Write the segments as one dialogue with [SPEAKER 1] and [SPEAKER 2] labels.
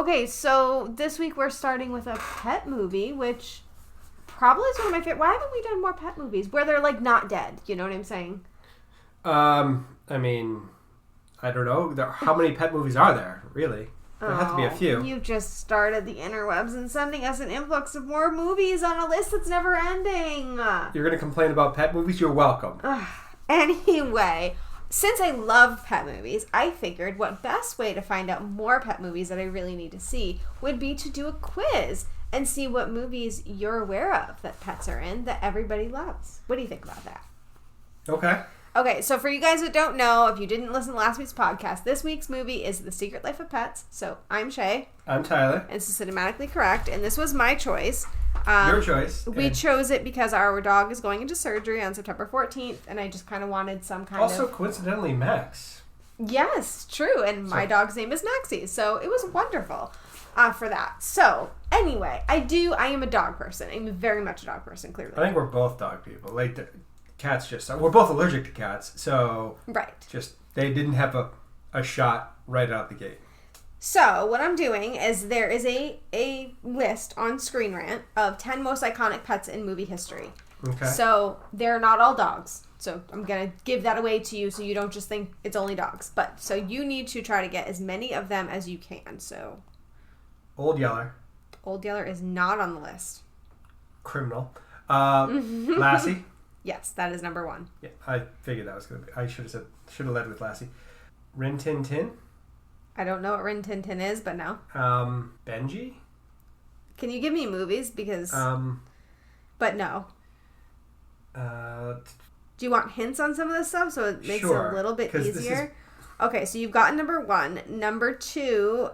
[SPEAKER 1] Okay, so this week we're starting with a pet movie, which probably is one of my favorite. Why haven't we done more pet movies where they're like not dead? You know what I'm saying?
[SPEAKER 2] I mean, I don't know. How many pet movies are there, really? There have to be a few.
[SPEAKER 1] You've just started the interwebs and sending us an influx of more movies on a list that's never ending.
[SPEAKER 2] You're going to complain about pet movies? You're welcome.
[SPEAKER 1] Anyway, since I love pet movies, I figured what best way to find out more pet movies that I really need to see would be to do a quiz and see what movies you're aware of that pets are in that everybody loves. What do you think about that? Okay, so for you guys that don't know, if you didn't listen to last week's podcast, this week's movie is The Secret Life of Pets. So I'm Shay.
[SPEAKER 2] I'm Tyler.
[SPEAKER 1] And it's cinematically correct, and this was my choice.
[SPEAKER 2] Your choice.
[SPEAKER 1] We chose it because our dog is going into surgery on September 14th, and I just kind of wanted some kind
[SPEAKER 2] also, coincidentally, Max.
[SPEAKER 1] Yes, true, and my dog's name is Maxie, so it was wonderful for that. So, anyway, I am a dog person. I'm very much a dog person, clearly.
[SPEAKER 2] I think we're both dog people. Cats we're both allergic to cats, so
[SPEAKER 1] right.
[SPEAKER 2] They didn't have a shot right out the gate.
[SPEAKER 1] So what I'm doing is there is a list on Screen Rant of 10 most iconic pets in movie history.
[SPEAKER 2] Okay.
[SPEAKER 1] So they're not all dogs. So I'm gonna give that away to you so you don't just think it's only dogs. But so you need to try to get as many of them as you can. So
[SPEAKER 2] Old Yeller.
[SPEAKER 1] Old Yeller is not on the list.
[SPEAKER 2] Criminal. Lassie.
[SPEAKER 1] Yes, that is number 1.
[SPEAKER 2] Yeah, I figured that was going to be... I should have led with Lassie. Rin Tin Tin?
[SPEAKER 1] I don't know what Rin Tin Tin is, but no.
[SPEAKER 2] Benji?
[SPEAKER 1] Can you give me movies? Because... But no. Do you want hints on some of this stuff so it makes it a little bit easier? Okay, so you've got number 1. Number 2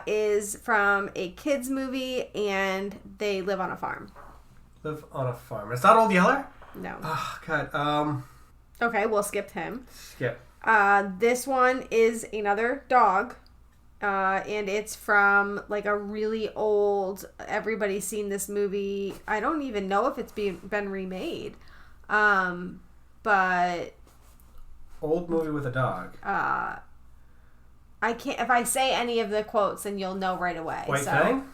[SPEAKER 1] is from a kids movie, and they live on a farm.
[SPEAKER 2] Live on a farm. It's not Old Yeller?
[SPEAKER 1] No.
[SPEAKER 2] Oh, God.
[SPEAKER 1] Okay, we'll skip him.
[SPEAKER 2] Skip.
[SPEAKER 1] This one is another dog. And it's from like a really old... Everybody's seen this movie. I don't even know if it's been remade. But...
[SPEAKER 2] Old movie with a dog.
[SPEAKER 1] I can't... If I say any of the quotes, then you'll know right away.
[SPEAKER 2] White Fang?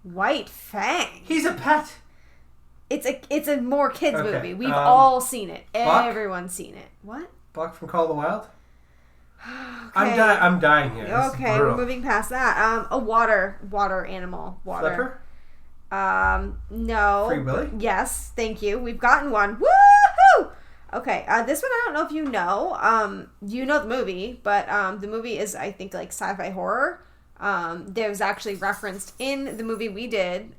[SPEAKER 1] White Fang?
[SPEAKER 2] He's a pet!
[SPEAKER 1] It's a more kids movie. We've all seen it.
[SPEAKER 2] Buck?
[SPEAKER 1] Everyone's seen it. What?
[SPEAKER 2] Buck from Call of the Wild?
[SPEAKER 1] Okay.
[SPEAKER 2] I'm dying here.
[SPEAKER 1] Okay, we're moving past that. A water animal. Water.
[SPEAKER 2] Flipper?
[SPEAKER 1] No.
[SPEAKER 2] Free Willy?
[SPEAKER 1] Yes, thank you. We've gotten one. Woohoo! Okay, this one I don't know if you know. You know the movie, but the movie is, I think, like sci-fi horror. There's actually referenced in the movie we did.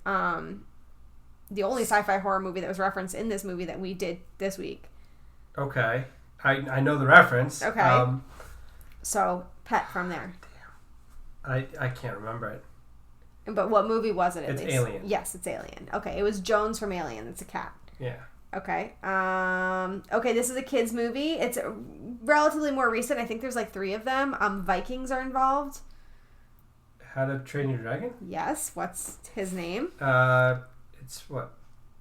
[SPEAKER 1] The only sci-fi horror movie that was referenced in this movie that we did this week.
[SPEAKER 2] Okay. I know the reference.
[SPEAKER 1] Okay. So, pet from there.
[SPEAKER 2] Damn. I can't remember it.
[SPEAKER 1] But what movie was it at least?
[SPEAKER 2] It's Alien.
[SPEAKER 1] Yes, it's Alien. Okay, it was Jones from Alien. It's a cat.
[SPEAKER 2] Yeah.
[SPEAKER 1] Okay. Okay, this is a kid's movie. It's relatively more recent. I think there's like 3 of them. Vikings are involved.
[SPEAKER 2] How to Train Your Dragon?
[SPEAKER 1] Yes. What's his name?
[SPEAKER 2] It's what?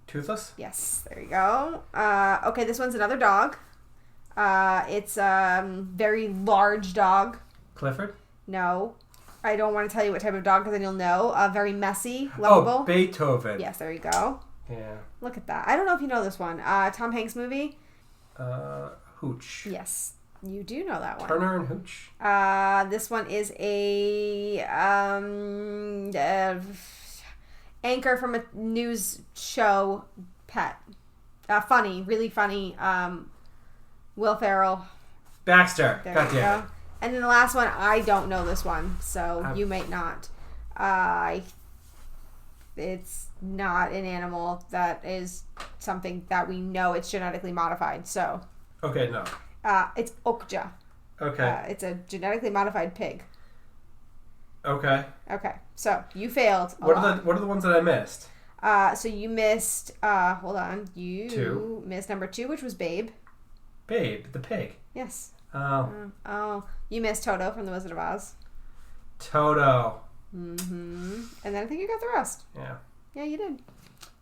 [SPEAKER 2] Toothless?
[SPEAKER 1] Yes, there you go. Okay, this one's another dog. It's a very large dog.
[SPEAKER 2] Clifford?
[SPEAKER 1] No. I don't want to tell you what type of dog because then you'll know. Very messy, lovable.
[SPEAKER 2] Oh, Beethoven.
[SPEAKER 1] Yes, there you go.
[SPEAKER 2] Yeah.
[SPEAKER 1] Look at that. I don't know if you know this one. Tom Hanks movie?
[SPEAKER 2] Hooch.
[SPEAKER 1] Yes, you do know that one.
[SPEAKER 2] Turner and Hooch.
[SPEAKER 1] This one is a anchor from a news show pet. Funny, really funny. Will Ferrell.
[SPEAKER 2] Baxter.
[SPEAKER 1] There
[SPEAKER 2] God
[SPEAKER 1] you
[SPEAKER 2] damn
[SPEAKER 1] go.
[SPEAKER 2] it.
[SPEAKER 1] And then the last one, I don't know this one, so you might not. It's not an animal that is something that we know it's genetically modified, so.
[SPEAKER 2] Okay, no.
[SPEAKER 1] It's Okja.
[SPEAKER 2] Okay.
[SPEAKER 1] It's a genetically modified pig.
[SPEAKER 2] Okay.
[SPEAKER 1] Okay, so you failed.
[SPEAKER 2] What are the ones that I missed?
[SPEAKER 1] So you missed. Hold on. You
[SPEAKER 2] 2.
[SPEAKER 1] missed number 2, which was Babe.
[SPEAKER 2] Babe, the pig.
[SPEAKER 1] Yes.
[SPEAKER 2] Oh.
[SPEAKER 1] You missed Toto from The Wizard of Oz.
[SPEAKER 2] Toto.
[SPEAKER 1] Mm-hmm. And then I think you got the rest.
[SPEAKER 2] Yeah.
[SPEAKER 1] Yeah, you did.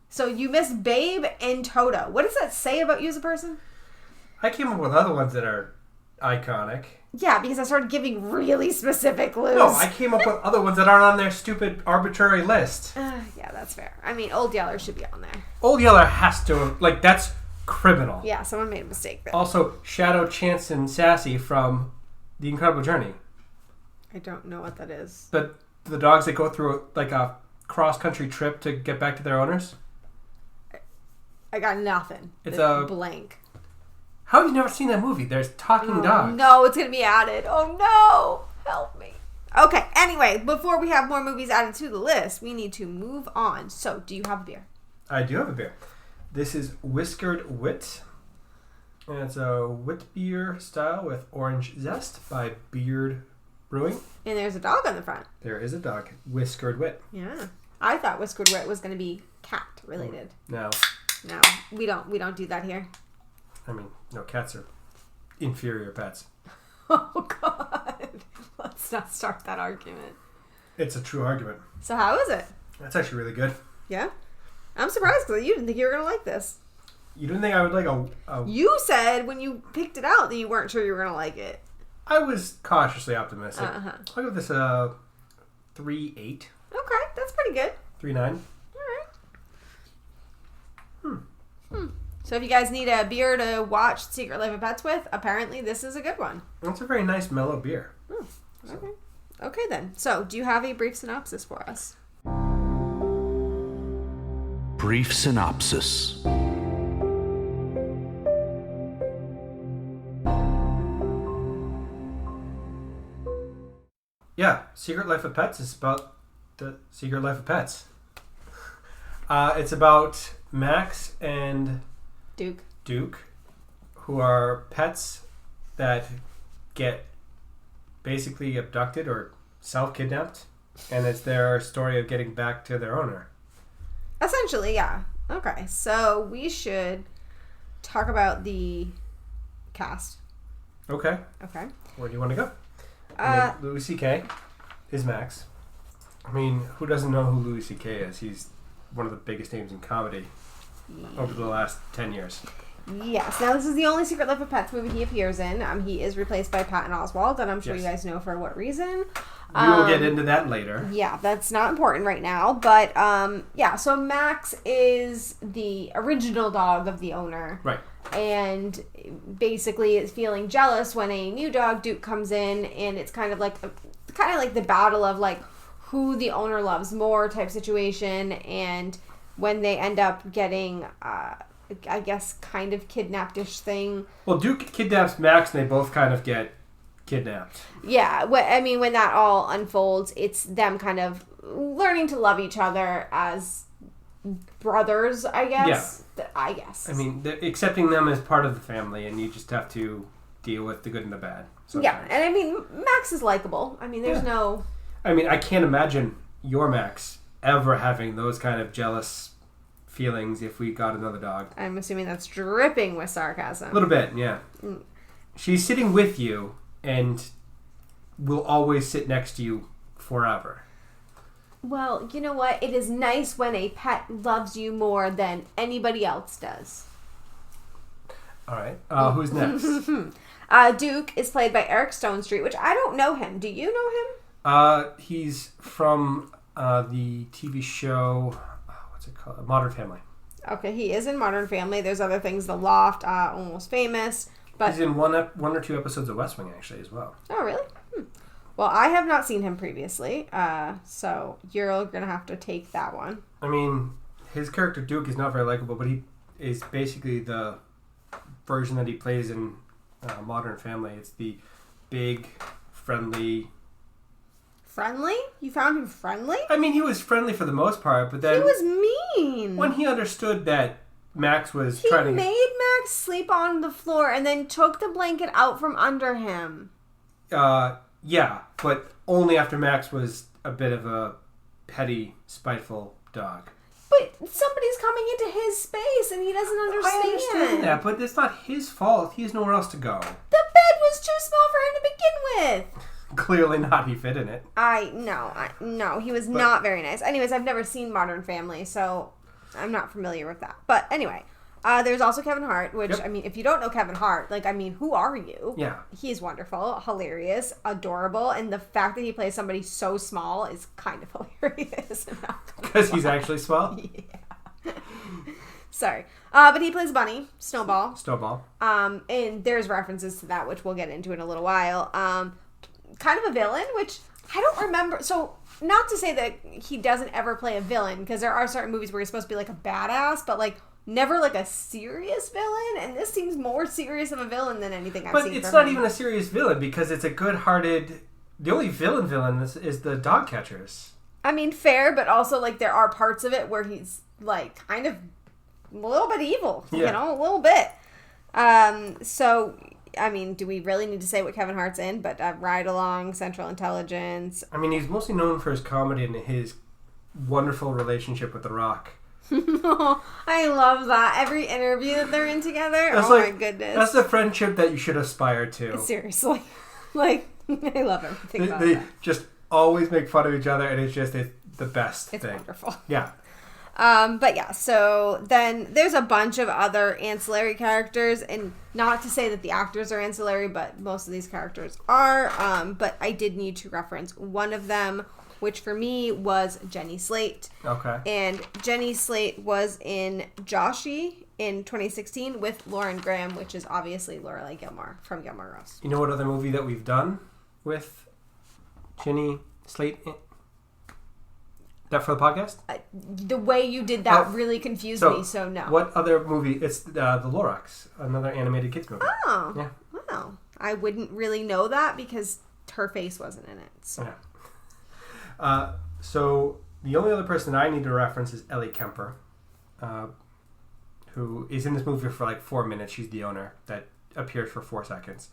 [SPEAKER 1] So you missed Babe and Toto. What does that say about you as a person?
[SPEAKER 2] I came up with other ones that are iconic.
[SPEAKER 1] Yeah, because I started giving really specific clues.
[SPEAKER 2] No, I came up with other ones that aren't on their stupid arbitrary list.
[SPEAKER 1] Yeah, that's fair. I mean, Old Yeller should be on there.
[SPEAKER 2] Old Yeller has to, like, that's criminal.
[SPEAKER 1] Yeah, someone made a mistake there.
[SPEAKER 2] Also, Shadow, Chance, and Sassy from The Incredible Journey.
[SPEAKER 1] I don't know what that is.
[SPEAKER 2] The dogs that go through, like, a cross-country trip to get back to their owners.
[SPEAKER 1] I got nothing.
[SPEAKER 2] It's a
[SPEAKER 1] blank.
[SPEAKER 2] How have you never seen that movie? There's talking dogs.
[SPEAKER 1] No, it's going to be added. Oh, no. Help me. Okay, anyway, before we have more movies added to the list, we need to move on. So, do you have a beer?
[SPEAKER 2] I do have a beer. This is Whiskered Wit. And it's a wit beer style with orange zest by Beard Brewing.
[SPEAKER 1] And there's a dog on the front.
[SPEAKER 2] There is a dog. Whiskered Wit.
[SPEAKER 1] Yeah. I thought Whiskered Wit was going to be cat related.
[SPEAKER 2] No.
[SPEAKER 1] No, we don't do that here.
[SPEAKER 2] I mean, no, cats are inferior pets.
[SPEAKER 1] Oh, God. Let's not start that argument.
[SPEAKER 2] It's a true argument.
[SPEAKER 1] So how is it?
[SPEAKER 2] That's actually really good.
[SPEAKER 1] Yeah? I'm surprised because you didn't think you were going to like this.
[SPEAKER 2] You didn't think I would like a...
[SPEAKER 1] You said when you picked it out that you weren't sure you were going to like it.
[SPEAKER 2] I was cautiously optimistic.
[SPEAKER 1] Uh-huh.
[SPEAKER 2] I'll give this a 3.8.
[SPEAKER 1] Okay, that's pretty good.
[SPEAKER 2] 3.9.
[SPEAKER 1] So if you guys need a beer to watch Secret Life of Pets with, apparently this is a good one.
[SPEAKER 2] It's a very nice mellow beer.
[SPEAKER 1] Okay. Okay then. So do you have a brief synopsis for us?
[SPEAKER 3] Brief synopsis.
[SPEAKER 2] Yeah, Secret Life of Pets is about the Secret Life of Pets. It's about Max and Duke, who are pets that get basically abducted or self-kidnapped, and it's their story of getting back to their owner.
[SPEAKER 1] Essentially, yeah. Okay, so we should talk about the cast.
[SPEAKER 2] Okay.
[SPEAKER 1] Okay.
[SPEAKER 2] Where do you want to go? I mean, Louis C.K. is Max. I mean, who doesn't know who Louis C.K. is? He's one of the biggest names in comedy over the last 10 years.
[SPEAKER 1] Yes. Now, this is the only Secret Life of Pets movie he appears in. He is replaced by Patton Oswalt, and I'm sure you guys know for what reason.
[SPEAKER 2] We will get into that later.
[SPEAKER 1] Yeah, that's not important right now. But, yeah, so Max is the original dog of the owner.
[SPEAKER 2] Right.
[SPEAKER 1] And basically is feeling jealous when a new dog, Duke, comes in, and it's kind of like the battle of, like, who the owner loves more type situation, and when they end up getting... I guess kind of kidnapped-ish thing.
[SPEAKER 2] Well, Duke kidnaps Max and they both kind of get kidnapped.
[SPEAKER 1] Yeah, I mean, when that all unfolds, it's them kind of learning to love each other as brothers, I guess. Yeah. I guess.
[SPEAKER 2] I mean, accepting them as part of the family, and you just have to deal with the good and the bad. Sometimes.
[SPEAKER 1] Yeah, and I mean, Max is likable. I mean, there's no...
[SPEAKER 2] I mean, I can't imagine your Max ever having those kind of jealous feelings if we got another dog.
[SPEAKER 1] I'm assuming that's dripping with sarcasm.
[SPEAKER 2] A little bit, yeah. She's sitting with you and will always sit next to you forever.
[SPEAKER 1] Well, you know what? It is nice when a pet loves you more than anybody else does.
[SPEAKER 2] All right. Who's next?
[SPEAKER 1] Duke is played by Eric Stonestreet, which I don't know him. Do you know him?
[SPEAKER 2] He's from the TV show... What's it called? Modern Family.
[SPEAKER 1] Okay, he is in Modern Family. There's other things, The Loft, Almost Famous. But
[SPEAKER 2] he's in one or two episodes of West Wing, actually, as well.
[SPEAKER 1] Oh, really? Well, I have not seen him previously, so you're going to have to take that one.
[SPEAKER 2] I mean, his character Duke is not very likable, but he is basically the version that he plays in Modern Family. It's the big, friendly...
[SPEAKER 1] Friendly? You found him friendly?
[SPEAKER 2] I mean, he was friendly for the most part, but then...
[SPEAKER 1] He was mean!
[SPEAKER 2] When he understood that Max was trying to...
[SPEAKER 1] He made Max sleep on the floor and then took the blanket out from under him.
[SPEAKER 2] Yeah, but only after Max was a bit of a petty, spiteful dog.
[SPEAKER 1] But somebody's coming into his space and he doesn't understand.
[SPEAKER 2] I understand that, but it's not his fault. He has nowhere else to go.
[SPEAKER 1] The bed was too small for him to begin with.
[SPEAKER 2] Clearly not. He fit in it.
[SPEAKER 1] No, he was not very nice. Anyways, I've never seen Modern Family, so I'm not familiar with that. But anyway, There's also Kevin Hart, which,
[SPEAKER 2] Yep.
[SPEAKER 1] I mean, if you don't know Kevin Hart, like, I mean, who are you?
[SPEAKER 2] Yeah.
[SPEAKER 1] He's wonderful, hilarious, adorable, and the fact that he plays somebody so small is kind of hilarious.
[SPEAKER 2] Because he's actually small?
[SPEAKER 1] Yeah. Sorry. But he plays Bunny, Snowball.
[SPEAKER 2] Snowball.
[SPEAKER 1] And there's references to that, which we'll get into in a little while. Kind of a villain, which I don't remember. So, not to say that he doesn't ever play a villain, because there are certain movies where he's supposed to be like a badass, but like never like a serious villain. And this seems more serious of a villain than anything I've seen.
[SPEAKER 2] But it's
[SPEAKER 1] from
[SPEAKER 2] not
[SPEAKER 1] him.
[SPEAKER 2] even a serious villain because it's a good-hearted. The only villain is the dog catchers.
[SPEAKER 1] I mean, fair, but also like there are parts of it where he's like kind of a little bit evil,
[SPEAKER 2] Yeah.
[SPEAKER 1] you know, a little bit. So, I mean, do we really need to say what Kevin Hart's in? But Ride Along, Central Intelligence.
[SPEAKER 2] I mean, he's mostly known for his comedy and his wonderful relationship with The Rock.
[SPEAKER 1] I love that. Every interview that they're in together.
[SPEAKER 2] That's
[SPEAKER 1] oh
[SPEAKER 2] like,
[SPEAKER 1] my goodness.
[SPEAKER 2] That's the friendship that you should aspire to.
[SPEAKER 1] Seriously. Like, I love everything about
[SPEAKER 2] They
[SPEAKER 1] that.
[SPEAKER 2] just always make fun of each other, and it's the best
[SPEAKER 1] It's
[SPEAKER 2] thing.
[SPEAKER 1] wonderful.
[SPEAKER 2] Yeah.
[SPEAKER 1] But yeah, so then there's a bunch of other ancillary characters, and not to say that the actors are ancillary, but most of these characters are. But I did need to reference one of them, which for me was Jenny Slate.
[SPEAKER 2] Okay.
[SPEAKER 1] And Jenny Slate was in Joshi in 2016 with Lauren Graham, which is obviously Lorelai Gilmore from Gilmore Girls.
[SPEAKER 2] You know what other movie that we've done with Jenny Slate? That for the podcast?
[SPEAKER 1] The way you did that
[SPEAKER 2] Oh,
[SPEAKER 1] really confused
[SPEAKER 2] so
[SPEAKER 1] me, so no.
[SPEAKER 2] What other movie? It's the Lorax, another animated kids movie.
[SPEAKER 1] Oh,
[SPEAKER 2] Yeah.
[SPEAKER 1] wow. I wouldn't really know that because her face wasn't in it. So.
[SPEAKER 2] Yeah. So the only other person I need to reference is Ellie Kemper, who is in this movie for like 4 minutes. She's the owner that appeared for 4 seconds.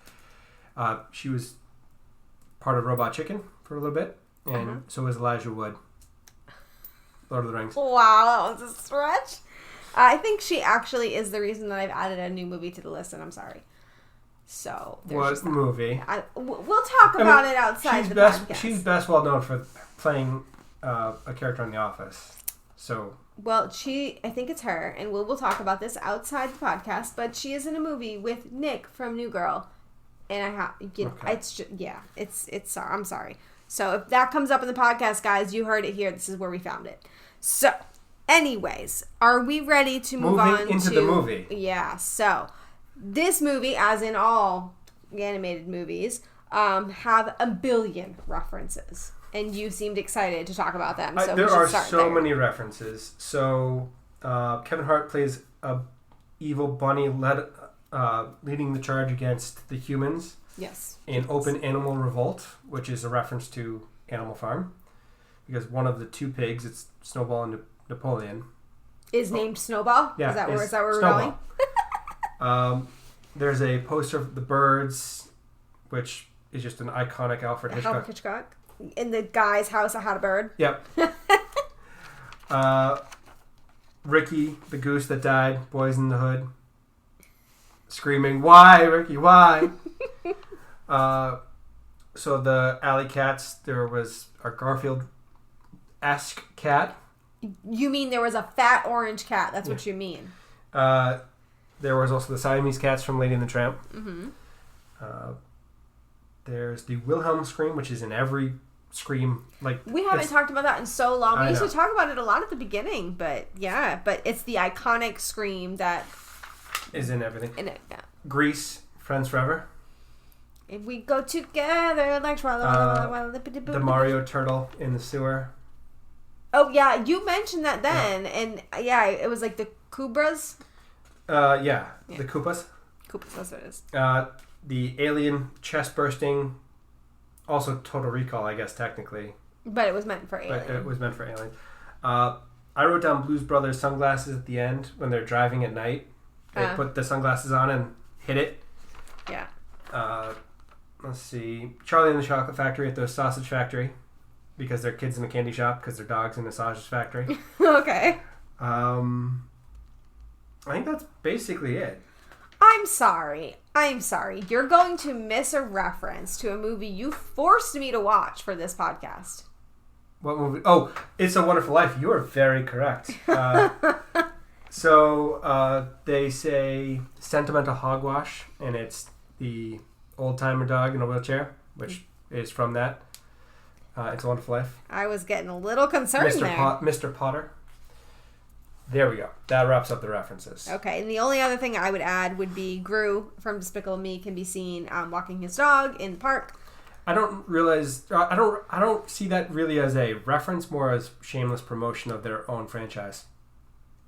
[SPEAKER 2] She was part of Robot Chicken for a little bit, and so was Elijah Wood. Lord of the Rings.
[SPEAKER 1] Wow, that was a stretch. I think she actually is the reason that I've added a new movie to the list, and I'm sorry. So, there's just
[SPEAKER 2] What
[SPEAKER 1] that.
[SPEAKER 2] movie?
[SPEAKER 1] We'll talk about it outside
[SPEAKER 2] she's
[SPEAKER 1] the
[SPEAKER 2] best,
[SPEAKER 1] podcast.
[SPEAKER 2] She's best well known for playing a character on The Office. So
[SPEAKER 1] Well, I think it's her, and we'll talk about this outside the podcast, but she is in a movie with Nick from New Girl. And
[SPEAKER 2] Okay.
[SPEAKER 1] it's just, yeah, it's I'm sorry. So if that comes up in the podcast, guys, you heard it here. This is where we found it. So, anyways, are we ready to move
[SPEAKER 2] Moving
[SPEAKER 1] on
[SPEAKER 2] into
[SPEAKER 1] to
[SPEAKER 2] the movie?
[SPEAKER 1] Yeah. So, this movie, as in all animated movies, have a billion references, and you seemed excited to talk about them. So
[SPEAKER 2] there
[SPEAKER 1] we should
[SPEAKER 2] are
[SPEAKER 1] start
[SPEAKER 2] so
[SPEAKER 1] there.
[SPEAKER 2] many references. So Kevin Hart plays a evil bunny leading the charge against the humans
[SPEAKER 1] Yes.
[SPEAKER 2] in Open Animal Revolt, which is a reference to Animal Farm, because one of the two pigs, it's Snowball and Napoleon,
[SPEAKER 1] Is named Snowball?
[SPEAKER 2] Yeah,
[SPEAKER 1] Is that
[SPEAKER 2] is
[SPEAKER 1] where we're
[SPEAKER 2] Snowball.
[SPEAKER 1] going?
[SPEAKER 2] There's a poster of the Birds, which is just an iconic Alfred Hitchcock.
[SPEAKER 1] Alfred Hitchcock. In the guy's house, I had a bird.
[SPEAKER 2] Yep. Ricky, the goose that died, Boys in the Hood, screaming, "Why, Ricky, why?" So the alley cats, there was a Garfield-esque cat.
[SPEAKER 1] You mean there was a fat orange cat? That's what you mean.
[SPEAKER 2] There was also the Siamese cats from Lady and the Tramp.
[SPEAKER 1] Mm-hmm.
[SPEAKER 2] There's the Wilhelm scream, which is in every Scream. Like
[SPEAKER 1] We haven't talked about that in so long. We
[SPEAKER 2] I
[SPEAKER 1] used to
[SPEAKER 2] know.
[SPEAKER 1] talk about it a lot at the beginning, but yeah, but it's the iconic scream that
[SPEAKER 2] is in everything.
[SPEAKER 1] in it. Yeah.
[SPEAKER 2] Grease, Friends Forever.
[SPEAKER 1] If we go together like
[SPEAKER 2] The Mario turtle in the sewer.
[SPEAKER 1] Oh yeah, you mentioned that then, and yeah, it was like the Kubras.
[SPEAKER 2] Yeah, the Koopas.
[SPEAKER 1] Koopas, that's what it is.
[SPEAKER 2] The alien chest bursting. Also Total Recall, I guess, technically.
[SPEAKER 1] But it was meant for aliens.
[SPEAKER 2] But it was meant for aliens. I wrote down Blues Brothers sunglasses at the end when they're driving at night. They put the sunglasses on and hit it.
[SPEAKER 1] Yeah.
[SPEAKER 2] Let's see. Charlie and the Chocolate Factory at the Sausage Factory. Because they're kids in a candy shop because they're dogs in a sausage factory.
[SPEAKER 1] Okay.
[SPEAKER 2] I think that's basically it.
[SPEAKER 1] I'm sorry. You're going to miss a reference to a movie you forced me to watch for this podcast.
[SPEAKER 2] What movie? Oh, It's a Wonderful Life. You are very correct. So they say sentimental hogwash, and it's the old-timer dog in a wheelchair, which is from that. It's a Wonderful Life.
[SPEAKER 1] I was getting a little concerned there.
[SPEAKER 2] Mr. Potter. There we go. That wraps up the references.
[SPEAKER 1] Okay, and the only other thing I would add would be Gru from Despicable Me can be seen walking his dog in the park.
[SPEAKER 2] I don't see that really as a reference, more as shameless promotion of their own franchise.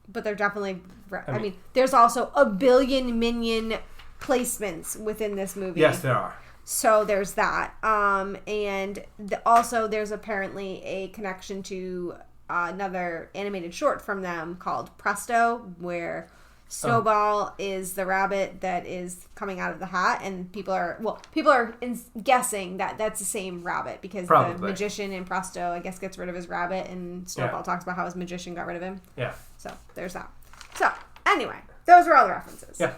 [SPEAKER 1] But they're definitely... I mean, there's also a billion Minion placements within this movie.
[SPEAKER 2] Yes, there are.
[SPEAKER 1] So there's that. And also there's apparently a connection to another animated short from them called Presto, where Snowball is the rabbit that is coming out of the hat, and people are guessing that that's the same rabbit because the magician in Presto, I guess, gets rid of his rabbit, and Snowball talks about how his magician got rid of him.
[SPEAKER 2] Yeah.
[SPEAKER 1] So there's that. So anyway, those were all the references.
[SPEAKER 2] Yeah.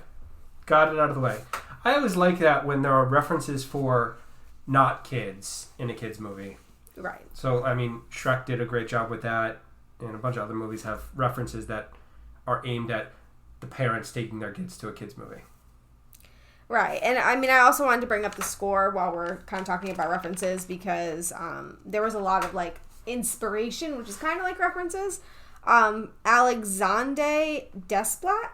[SPEAKER 2] Got it out of the way. I always like that when there are references for not kids in a kids movie.
[SPEAKER 1] Right.
[SPEAKER 2] So, I mean, Shrek did a great job with that, and a bunch of other movies have references that are aimed at the parents taking their kids to a kids movie.
[SPEAKER 1] Right. And I mean, I also wanted to bring up the score while we're kind of talking about references because there was a lot of like inspiration, which is kind of like references. Alexandre Desplat,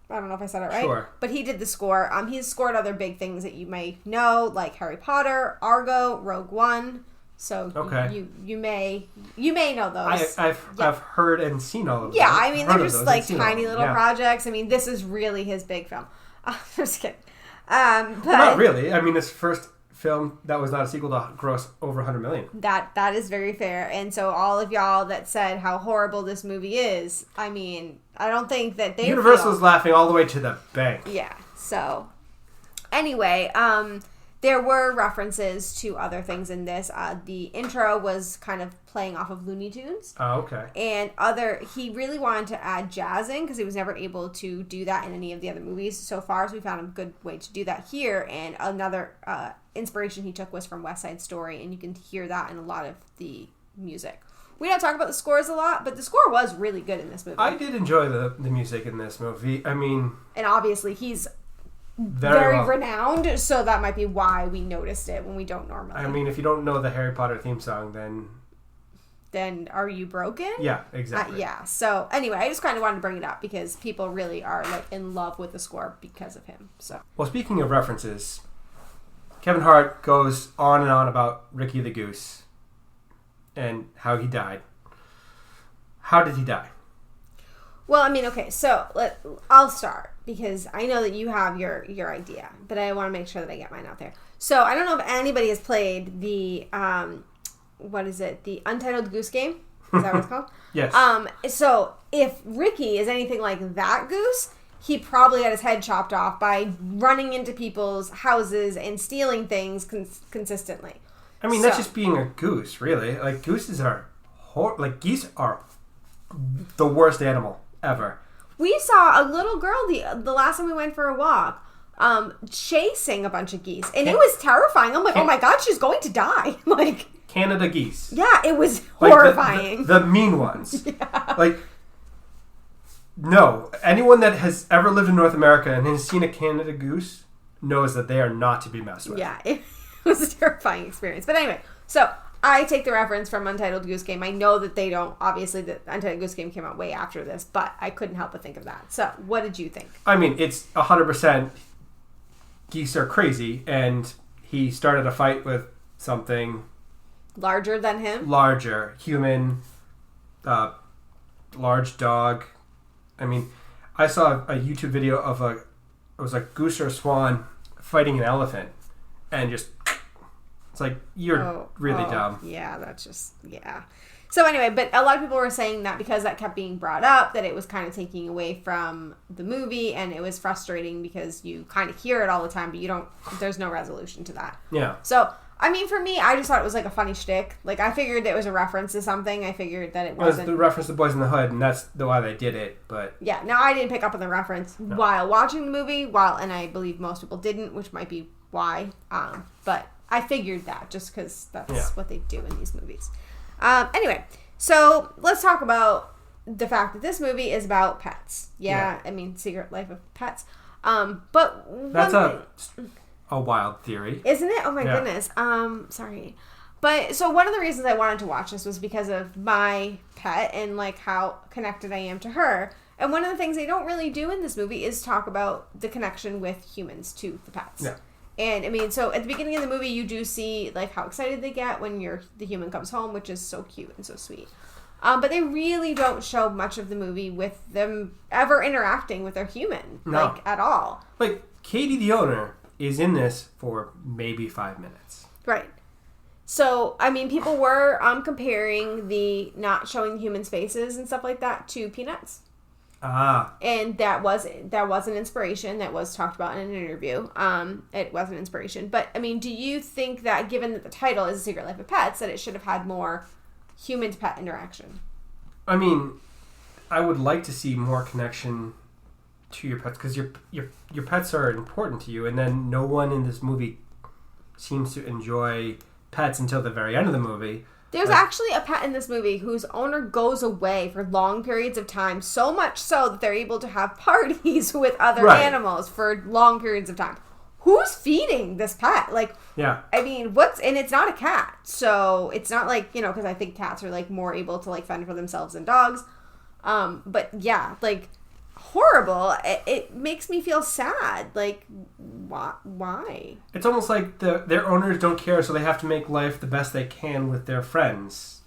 [SPEAKER 1] I don't know if I said it right.
[SPEAKER 2] Sure.
[SPEAKER 1] But he did the score. He's scored other big things that you may know, like Harry Potter, Argo, Rogue One. So
[SPEAKER 2] okay.
[SPEAKER 1] you may know those.
[SPEAKER 2] I've heard and seen all of them.
[SPEAKER 1] Yeah, I mean, they're just like tiny little projects. I mean, this is really his big film. I'm just kidding. But
[SPEAKER 2] not really. I mean, his first film that was not a sequel to gross over 100 million.
[SPEAKER 1] That is very fair. And so all of y'all that said how horrible this movie is, I mean, I don't think that they
[SPEAKER 2] Universal's laughing all the way to the bank.
[SPEAKER 1] Yeah. So anyway, there were references to other things in this. The intro was kind of playing off of Looney Tunes.
[SPEAKER 2] Oh, okay.
[SPEAKER 1] And he really wanted to add jazz in because he was never able to do that in any of the other movies so far. So we found a good way to do that here. And another inspiration he took was from West Side Story, and you can hear that in a lot of the music. We don't talk about the scores a lot, but the score was really good in this movie.
[SPEAKER 2] I did enjoy the music in this movie. I mean...
[SPEAKER 1] And obviously he's... Very renowned, so that might be why we noticed it when we don't normally.
[SPEAKER 2] I mean, if you don't know the Harry Potter theme song,
[SPEAKER 1] then are you broken?
[SPEAKER 2] Yeah, exactly.
[SPEAKER 1] Yeah. So anyway, I just kind of wanted to bring it up because people really are like in love with the score because of him. So.
[SPEAKER 2] Well, speaking of references, Kevin Hart goes on and on about Ricky the Goose and how he died. How did he die?
[SPEAKER 1] Well, I mean, okay, so I'll start because I know that you have your idea, but I want to make sure that I get mine out there. So I don't know if anybody has played the, the Untitled Goose Game? Is that what it's called?
[SPEAKER 2] Yes.
[SPEAKER 1] So if Ricky is anything like that goose, he probably had his head chopped off by running into people's houses and stealing things consistently.
[SPEAKER 2] I mean, that's just being a goose, really. Like, gooses are... geese are the worst animal ever.
[SPEAKER 1] We saw a little girl the last time we went for a walk chasing a bunch of geese, and it was terrifying. I'm like, oh my god, she's going to die. Like
[SPEAKER 2] Canada geese.
[SPEAKER 1] Yeah, it was horrifying.
[SPEAKER 2] The mean ones. Yeah. Like, no. Anyone that has ever lived in North America and has seen a Canada goose knows that they are not to be messed with.
[SPEAKER 1] Yeah, it was a terrifying experience. But anyway, so I take the reference from Untitled Goose Game. I know that they don't, obviously, the Untitled Goose Game came out way after this, but I couldn't help but think of that. So, what did you think?
[SPEAKER 2] I mean, it's 100% geese are crazy, and he started a fight with something...
[SPEAKER 1] Larger than him?
[SPEAKER 2] Larger. Human, large dog. I mean, I saw a YouTube video of it was a goose or a swan fighting an elephant, and just... It's like, you're really dumb.
[SPEAKER 1] Yeah, that's just, yeah. So anyway, but a lot of people were saying that because that kept being brought up, that it was kind of taking away from the movie, and it was frustrating because you kind of hear it all the time, but there's no resolution to that.
[SPEAKER 2] Yeah.
[SPEAKER 1] So, I mean, for me, I just thought it was like a funny shtick. Like, I figured it was a reference to something. I figured that it wasn't.
[SPEAKER 2] It was the reference to Boys in the Hood, and that's why they did it, but...
[SPEAKER 1] Yeah, now I didn't pick up on the reference while watching the movie, and I believe most people didn't, which might be why, but... I figured that just because that's what they do in these movies. Anyway, so let's talk about the fact that this movie is about pets. Yeah. I mean, Secret Life of Pets. But
[SPEAKER 2] that's a wild theory,
[SPEAKER 1] isn't it? Oh my goodness. Sorry. But so one of the reasons I wanted to watch this was because of my pet and like how connected I am to her. And one of the things they don't really do in this movie is talk about the connection with humans to the pets.
[SPEAKER 2] Yeah.
[SPEAKER 1] And I mean, so at the beginning of the movie, you do see like how excited they get when the human comes home, which is so cute and so sweet. But they really don't show much of the movie with them ever interacting with their human, like at all.
[SPEAKER 2] Like Katie, the owner, is in this for maybe 5 minutes.
[SPEAKER 1] Right. So, I mean, people were comparing the not showing humans' faces and stuff like that to Peanuts.
[SPEAKER 2] Ah.
[SPEAKER 1] And that was an inspiration that was talked about in an interview. It was an inspiration. But, I mean, do you think that given that the title is A Secret Life of Pets, that it should have had more human-to-pet interaction?
[SPEAKER 2] I mean, I would like to see more connection to your pets because your pets are important to you, and then no one in this movie seems to enjoy pets until the very end of the movie.
[SPEAKER 1] There's actually a pet in this movie whose owner goes away for long periods of time, so much so that they're able to have parties with other animals for long periods of time. Who's feeding this pet? Like,
[SPEAKER 2] yeah.
[SPEAKER 1] I mean, and it's not a cat, so it's not like, because I think cats are like more able to like fend for themselves than dogs. But yeah, like, horrible. It makes me feel sad. Like, why?
[SPEAKER 2] It's almost like their owners don't care, so they have to make life the best they can with their friends.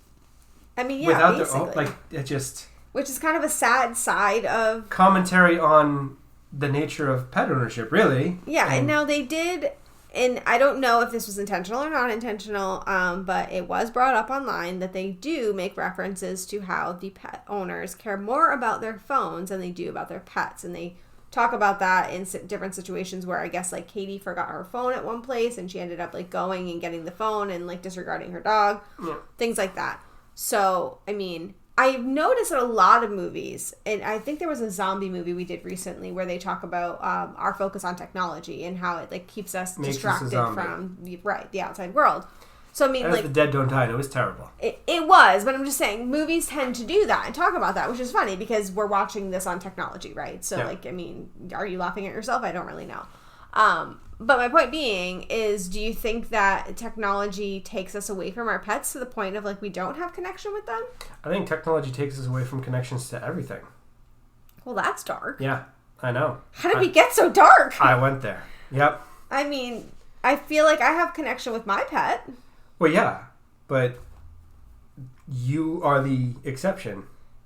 [SPEAKER 1] I mean, yeah,
[SPEAKER 2] without
[SPEAKER 1] basically.
[SPEAKER 2] It just...
[SPEAKER 1] Which is kind of a sad side of...
[SPEAKER 2] commentary on the nature of pet ownership, really.
[SPEAKER 1] Yeah, and now they did... And I don't know if this was intentional or not intentional, but it was brought up online that they do make references to how the pet owners care more about their phones than they do about their pets. And they talk about that in different situations where I guess like Katie forgot her phone at one place and she ended up like going and getting the phone and like disregarding her dog.
[SPEAKER 2] Yeah.
[SPEAKER 1] Things like that. So, I mean... I've noticed in a lot of movies, and I think there was a zombie movie we did recently where they talk about our focus on technology and how it like keeps us distracted from the outside world. So I mean, like
[SPEAKER 2] The Dead Don't Die. It was terrible.
[SPEAKER 1] It was, but I'm just saying movies tend to do that and talk about that, which is funny because we're watching this on technology, right? So like, I mean, are you laughing at yourself? I don't really know. But my point being is, do you think that technology takes us away from our pets to the point of, like, we don't have connection with them?
[SPEAKER 2] I think technology takes us away from connections to everything.
[SPEAKER 1] Well, that's dark.
[SPEAKER 2] Yeah, I know.
[SPEAKER 1] How did we get so dark?
[SPEAKER 2] I went there. Yep.
[SPEAKER 1] I mean, I feel like I have connection with my pet.
[SPEAKER 2] Well, yeah, but you are the exception.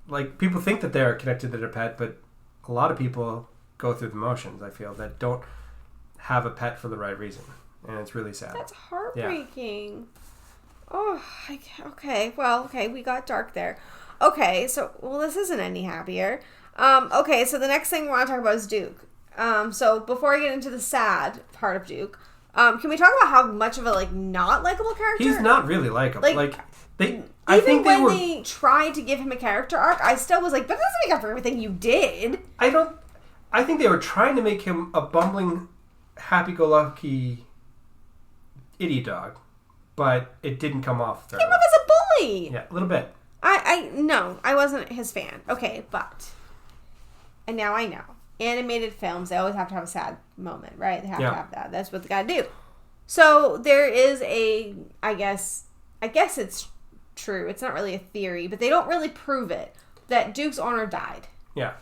[SPEAKER 2] Like, people think that they're connected to their pet, but a lot of people go through the motions, I feel, that don't have a pet for the right reason, and it's really sad.
[SPEAKER 1] That's heartbreaking. Yeah. Oh, okay, we got dark there. Okay, so, well, this isn't any happier. Okay, so the next thing we want to talk about is Duke. So before I get into the sad part of Duke, can we talk about how much of a, like, not likable character?
[SPEAKER 2] He's not really likable.
[SPEAKER 1] Even when they tried to give him a character arc, I still was like, but that doesn't make up for everything you did.
[SPEAKER 2] I think they were trying to make him a bumbling, happy-go-lucky idiot dog, but it didn't come off very well.
[SPEAKER 1] He came off as a bully.
[SPEAKER 2] Yeah, a little bit.
[SPEAKER 1] No, I wasn't his fan. Okay, and now I know. Animated films, they always have to have a sad moment, right? They have to have that. That's what they gotta do. So there is I guess it's true. It's not really a theory, but they don't really prove it, that Duke's owner died.
[SPEAKER 2] Yeah.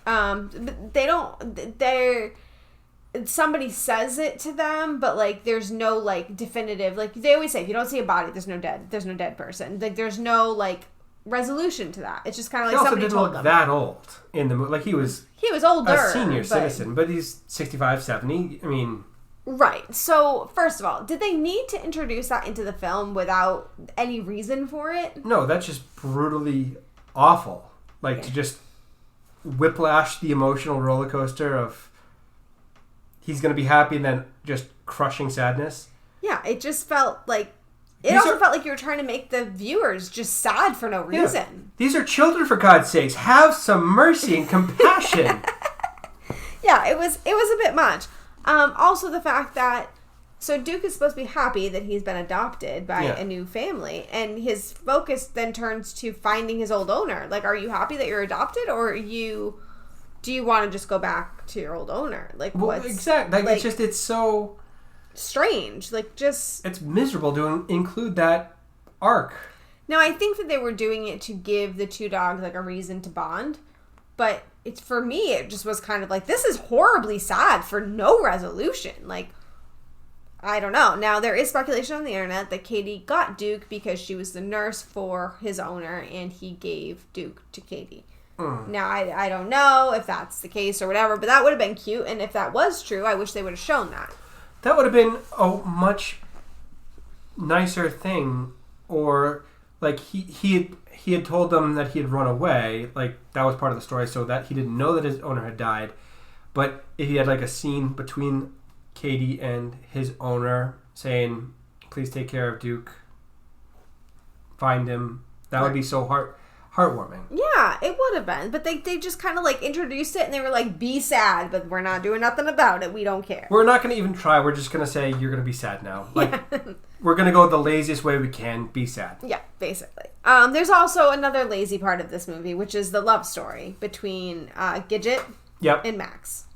[SPEAKER 1] Somebody says it to them, but like there's no like definitive, like they always say, if you don't see a body, there's no dead person. Like there's no like resolution to that. It's just kind of like somebody told them.
[SPEAKER 2] He also didn't look that old in the movie. Like he was
[SPEAKER 1] older,
[SPEAKER 2] a senior citizen, but he's 65, 70. I mean,
[SPEAKER 1] right. So first of all, did they need to introduce that into the film without any reason for it?
[SPEAKER 2] No, that's just brutally awful. Like to just whiplash the emotional roller coaster of he's going to be happy and then just crushing sadness.
[SPEAKER 1] Yeah, it just felt like... It also felt like you were trying to make the viewers just sad for no reason.
[SPEAKER 2] Yeah. These are children, for God's sakes. Have some mercy and compassion.
[SPEAKER 1] Yeah, it was a bit much. Also, the fact that So Duke is supposed to be happy that he's been adopted by a new family, and his focus then turns to finding his old owner. Like, are you happy that you're adopted, or do you want to just go back to your old owner? Like,
[SPEAKER 2] well, exactly. Like, it's so
[SPEAKER 1] strange. Like, just
[SPEAKER 2] it's miserable to include that arc.
[SPEAKER 1] Now, I think that they were doing it to give the two dogs like a reason to bond, but it's for me, it just was kind of like, this is horribly sad for no resolution. Like, I don't know. Now, there is speculation on the internet that Katie got Duke because she was the nurse for his owner, and he gave Duke to Katie. Now, I don't know if that's the case or whatever, but that would have been cute, and if that was true, I wish they would have shown that.
[SPEAKER 2] That would have been a much nicer thing, or, like, he had told them that he had run away, like, that was part of the story, so that he didn't know that his owner had died, but if he had, like, a scene between Katie and his owner saying, please take care of Duke, find him, that would be so heartwarming.
[SPEAKER 1] Yeah, it would have been, but they just kind of like introduced it and they were like, be sad, but we're not doing nothing about it, we don't care.
[SPEAKER 2] We're not going to even try, we're just going to say you're going to be sad now. Like, we're going to go the laziest way we can, be sad.
[SPEAKER 1] Yeah, basically. There's also another lazy part of this movie, which is the love story between Gidget and Max.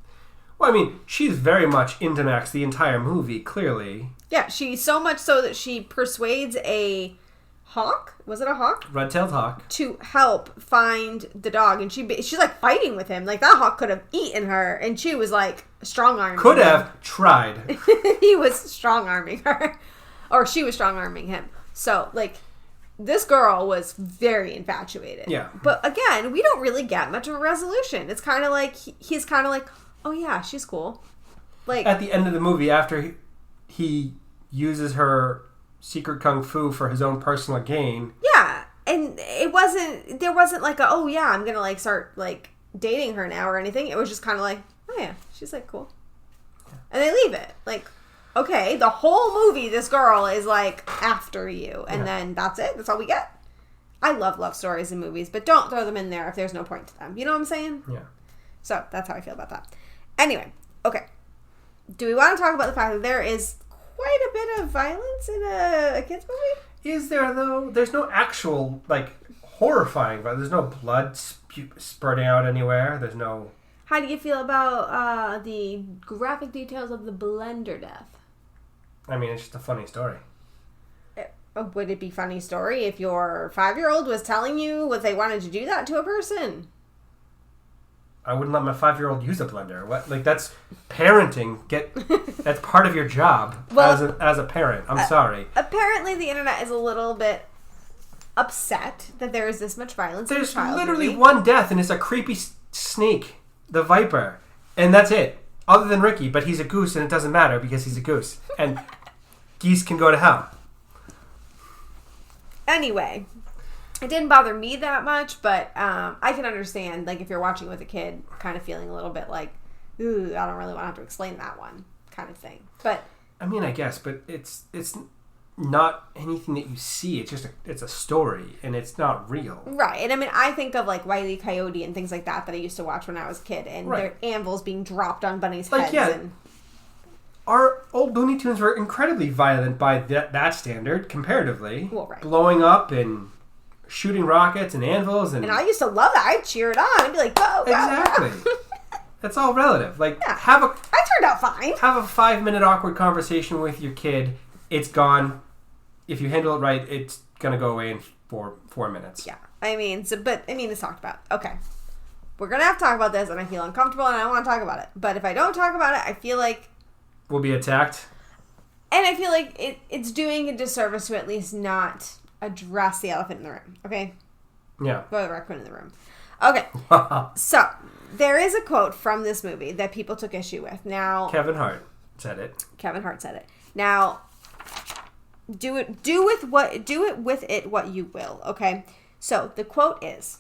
[SPEAKER 2] Well, I mean, she's very much into Max the entire movie, clearly.
[SPEAKER 1] Yeah, she's so much so that she persuades a hawk? Was it a hawk?
[SPEAKER 2] Red-tailed hawk.
[SPEAKER 1] To help find the dog. And she's like fighting with him. Like, that hawk could have eaten her. And she was like strong-arming
[SPEAKER 2] Could
[SPEAKER 1] him.
[SPEAKER 2] have tried.
[SPEAKER 1] He was strong-arming her. Or she was strong-arming him. So, like, this girl was very infatuated.
[SPEAKER 2] Yeah.
[SPEAKER 1] But again, we don't really get much of a resolution. It's kind of like, he's kind of like, oh yeah, she's cool. Like,
[SPEAKER 2] at the end of the movie, after he uses her secret kung fu for his own personal gain.
[SPEAKER 1] Yeah, and there wasn't like a, oh yeah, I'm gonna like start like dating her now or anything. It was just kind of like, oh yeah, she's like cool. Yeah. And they leave it. Like, okay, the whole movie, this girl is like after you, and then that's it. That's all we get. I love stories in movies, but don't throw them in there if there's no point to them. You know what I'm saying?
[SPEAKER 2] Yeah.
[SPEAKER 1] So that's how I feel about that. Anyway, okay. Do we want to talk about the fact that there is quite a bit of violence in a kids movie?
[SPEAKER 2] Is there, though? There's no actual, like, horrifying violence. There's no blood spurting out anywhere. There's no...
[SPEAKER 1] How do you feel about the graphic details of the blender death?
[SPEAKER 2] I mean, it's just a funny story.
[SPEAKER 1] Would it be a funny story if your 5-year-old was telling you what they wanted to do that to a person?
[SPEAKER 2] I wouldn't let my 5-year-old use a blender. What? Like, that's parenting. That's part of your job as a parent. I'm sorry.
[SPEAKER 1] Apparently, the internet is a little bit upset that there is this much violence.
[SPEAKER 2] There's
[SPEAKER 1] in a child
[SPEAKER 2] literally
[SPEAKER 1] movie.
[SPEAKER 2] one death, and it's a creepy snake, the viper, and that's it. Other than Ricky, but he's a goose, and it doesn't matter because he's a goose, and geese can go to hell.
[SPEAKER 1] Anyway. It didn't bother me that much, but I can understand, like, if you're watching with a kid, kind of feeling a little bit like, ooh, I don't really want to have to explain that one, kind of thing. But
[SPEAKER 2] I mean, I guess, but it's not anything that you see. It's just it's a story, and it's not real.
[SPEAKER 1] Right, and I mean, I think of, like, Wile E. Coyote and things like that I used to watch when I was a kid, and their anvils being dropped on bunnies' heads.
[SPEAKER 2] Yeah,
[SPEAKER 1] and
[SPEAKER 2] our old Looney Tunes were incredibly violent by that standard, comparatively.
[SPEAKER 1] Well, right.
[SPEAKER 2] Blowing up and... shooting rockets and anvils and
[SPEAKER 1] I used to love that. I'd cheer it on. I'd be like, go, go,
[SPEAKER 2] exactly.
[SPEAKER 1] Go.
[SPEAKER 2] That's all relative. Like,
[SPEAKER 1] yeah.
[SPEAKER 2] I
[SPEAKER 1] turned out fine.
[SPEAKER 2] Have a 5-minute awkward conversation with your kid. It's gone. If you handle it right, it's gonna go away in 4 minutes.
[SPEAKER 1] Yeah, I mean, it's talked about. Okay, we're gonna have to talk about this, and I feel uncomfortable, and I don't want to talk about it. But if I don't talk about it, I feel like
[SPEAKER 2] we'll be attacked.
[SPEAKER 1] And I feel like it's doing a disservice to at least not address the elephant in the room, okay?
[SPEAKER 2] Yeah.
[SPEAKER 1] Or the raccoon in the room. Okay. So, there is a quote from this movie that people took issue with. Now,
[SPEAKER 2] Kevin Hart said it.
[SPEAKER 1] Now, do it with it what you will, okay? So, the quote is,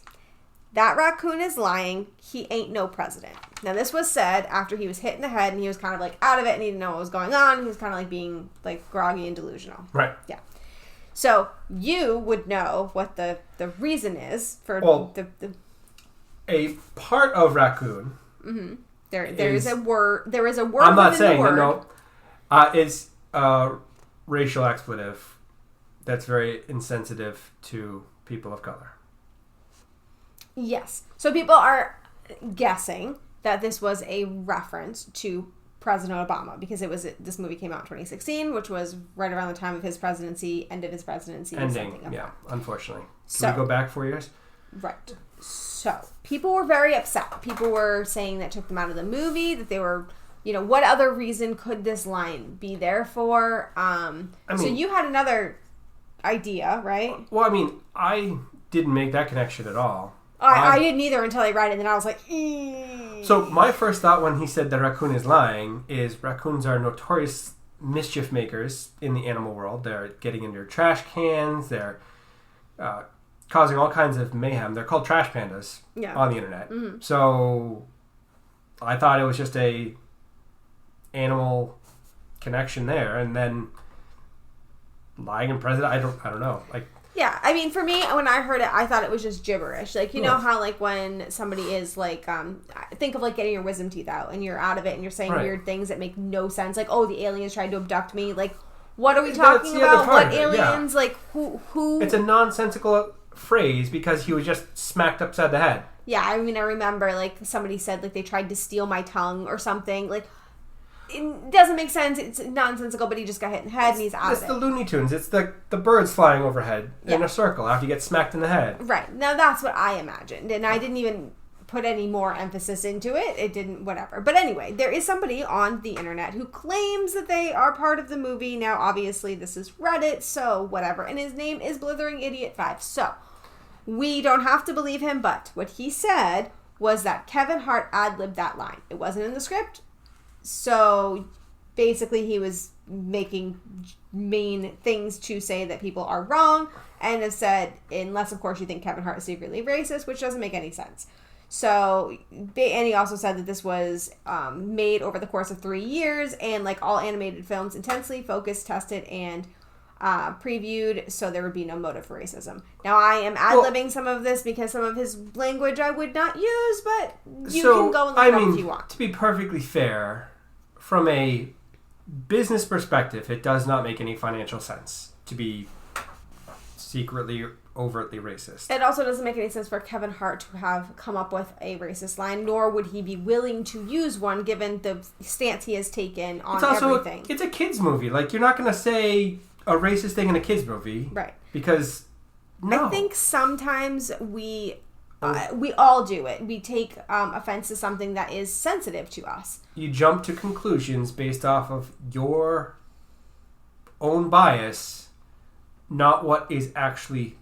[SPEAKER 1] "That raccoon is lying. He ain't no president." Now, this was said after he was hit in the head and he was kind of like out of it and he didn't know what was going on. He was kind of like being like groggy and delusional.
[SPEAKER 2] Right.
[SPEAKER 1] Yeah. So, you would know what the reason is for the
[SPEAKER 2] a part of raccoon.
[SPEAKER 1] Mm-hmm. There is a word. There is a word.
[SPEAKER 2] I'm not saying that, no. racial expletive that's very insensitive to people of color.
[SPEAKER 1] Yes. So people are guessing that this was a reference to President Obama because this movie came out in 2016, which was right around the time of his presidency, end of his presidency.
[SPEAKER 2] Unfortunately.
[SPEAKER 1] So,
[SPEAKER 2] Can we go back 4 years?
[SPEAKER 1] Right. So people were very upset. People were saying that took them out of the movie, that they were, what other reason could this line be there for? So you had another idea, right?
[SPEAKER 2] Well, I didn't make that connection at all.
[SPEAKER 1] I didn't either until I read it, and then I was like, eee.
[SPEAKER 2] So my first thought when he said the raccoon is lying is raccoons are notorious mischief makers in the animal world. They're getting into your trash cans. They're causing all kinds of mayhem. They're called trash pandas on the internet. Mm-hmm. So I thought it was just a animal connection there, and then lying in president. I don't know.
[SPEAKER 1] Yeah, for me, when I heard it, I thought it was just gibberish. Know how, when somebody is, think of, getting your wisdom teeth out, and you're out of it, and you're saying weird things that make no sense. The aliens tried to abduct me. What are we talking about? What aliens? Yeah. Who?
[SPEAKER 2] It's a nonsensical phrase because he was just smacked upside the head.
[SPEAKER 1] Yeah, I remember, somebody said, they tried to steal my tongue or something. It doesn't make sense. It's nonsensical, but he just got hit in the head and he's out of it.
[SPEAKER 2] It's the Looney Tunes. It's the birds flying overhead in a circle after you get smacked in the head.
[SPEAKER 1] Right. Now, that's what I imagined. And I didn't even put any more emphasis into it. It didn't, whatever. But anyway, there is somebody on the internet who claims that they are part of the movie. Now, obviously, this is Reddit, so whatever. And his name is Blithering Idiot 5. So, we don't have to believe him, but what he said was that Kevin Hart ad-libbed that line. It wasn't in the script. So basically he was making mean things to say that people are wrong and has said, unless of course you think Kevin Hart is secretly racist, which doesn't make any sense. So, and he also said that this was made over the course of 3 years and all animated films intensely focused, tested, and previewed, so there would be no motive for racism. Now, I am ad-libbing some of this because some of his language I would not use, but you can go and look it up if you want.
[SPEAKER 2] To be perfectly fair, from a business perspective, it does not make any financial sense to be secretly, overtly racist.
[SPEAKER 1] It also doesn't make any sense for Kevin Hart to have come up with a racist line, nor would he be willing to use one given the stance he has taken on everything.
[SPEAKER 2] It's a kids' movie. You're not going to say a racist thing in a kids' movie.
[SPEAKER 1] Right.
[SPEAKER 2] Because, no.
[SPEAKER 1] I think sometimes we all do it. We take offense to something that is sensitive to us.
[SPEAKER 2] You jump to conclusions based off of your own bias, not what is actually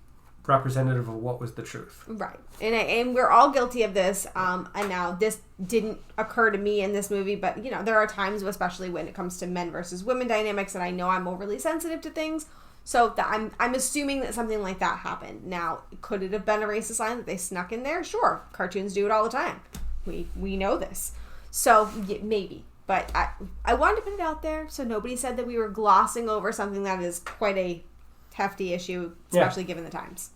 [SPEAKER 2] representative of what was the truth.
[SPEAKER 1] Right. And we're all guilty of this. And now this didn't occur to me in this movie, but there are times, especially when it comes to men versus women dynamics, and I know I'm overly sensitive to things. So I'm assuming that something like that happened. Now, could it have been a racist line that they snuck in there? Sure. Cartoons do it all the time. We know this. So, yeah, maybe. But I wanted to put it out there so nobody said that we were glossing over something that is quite a hefty issue, especially given the times.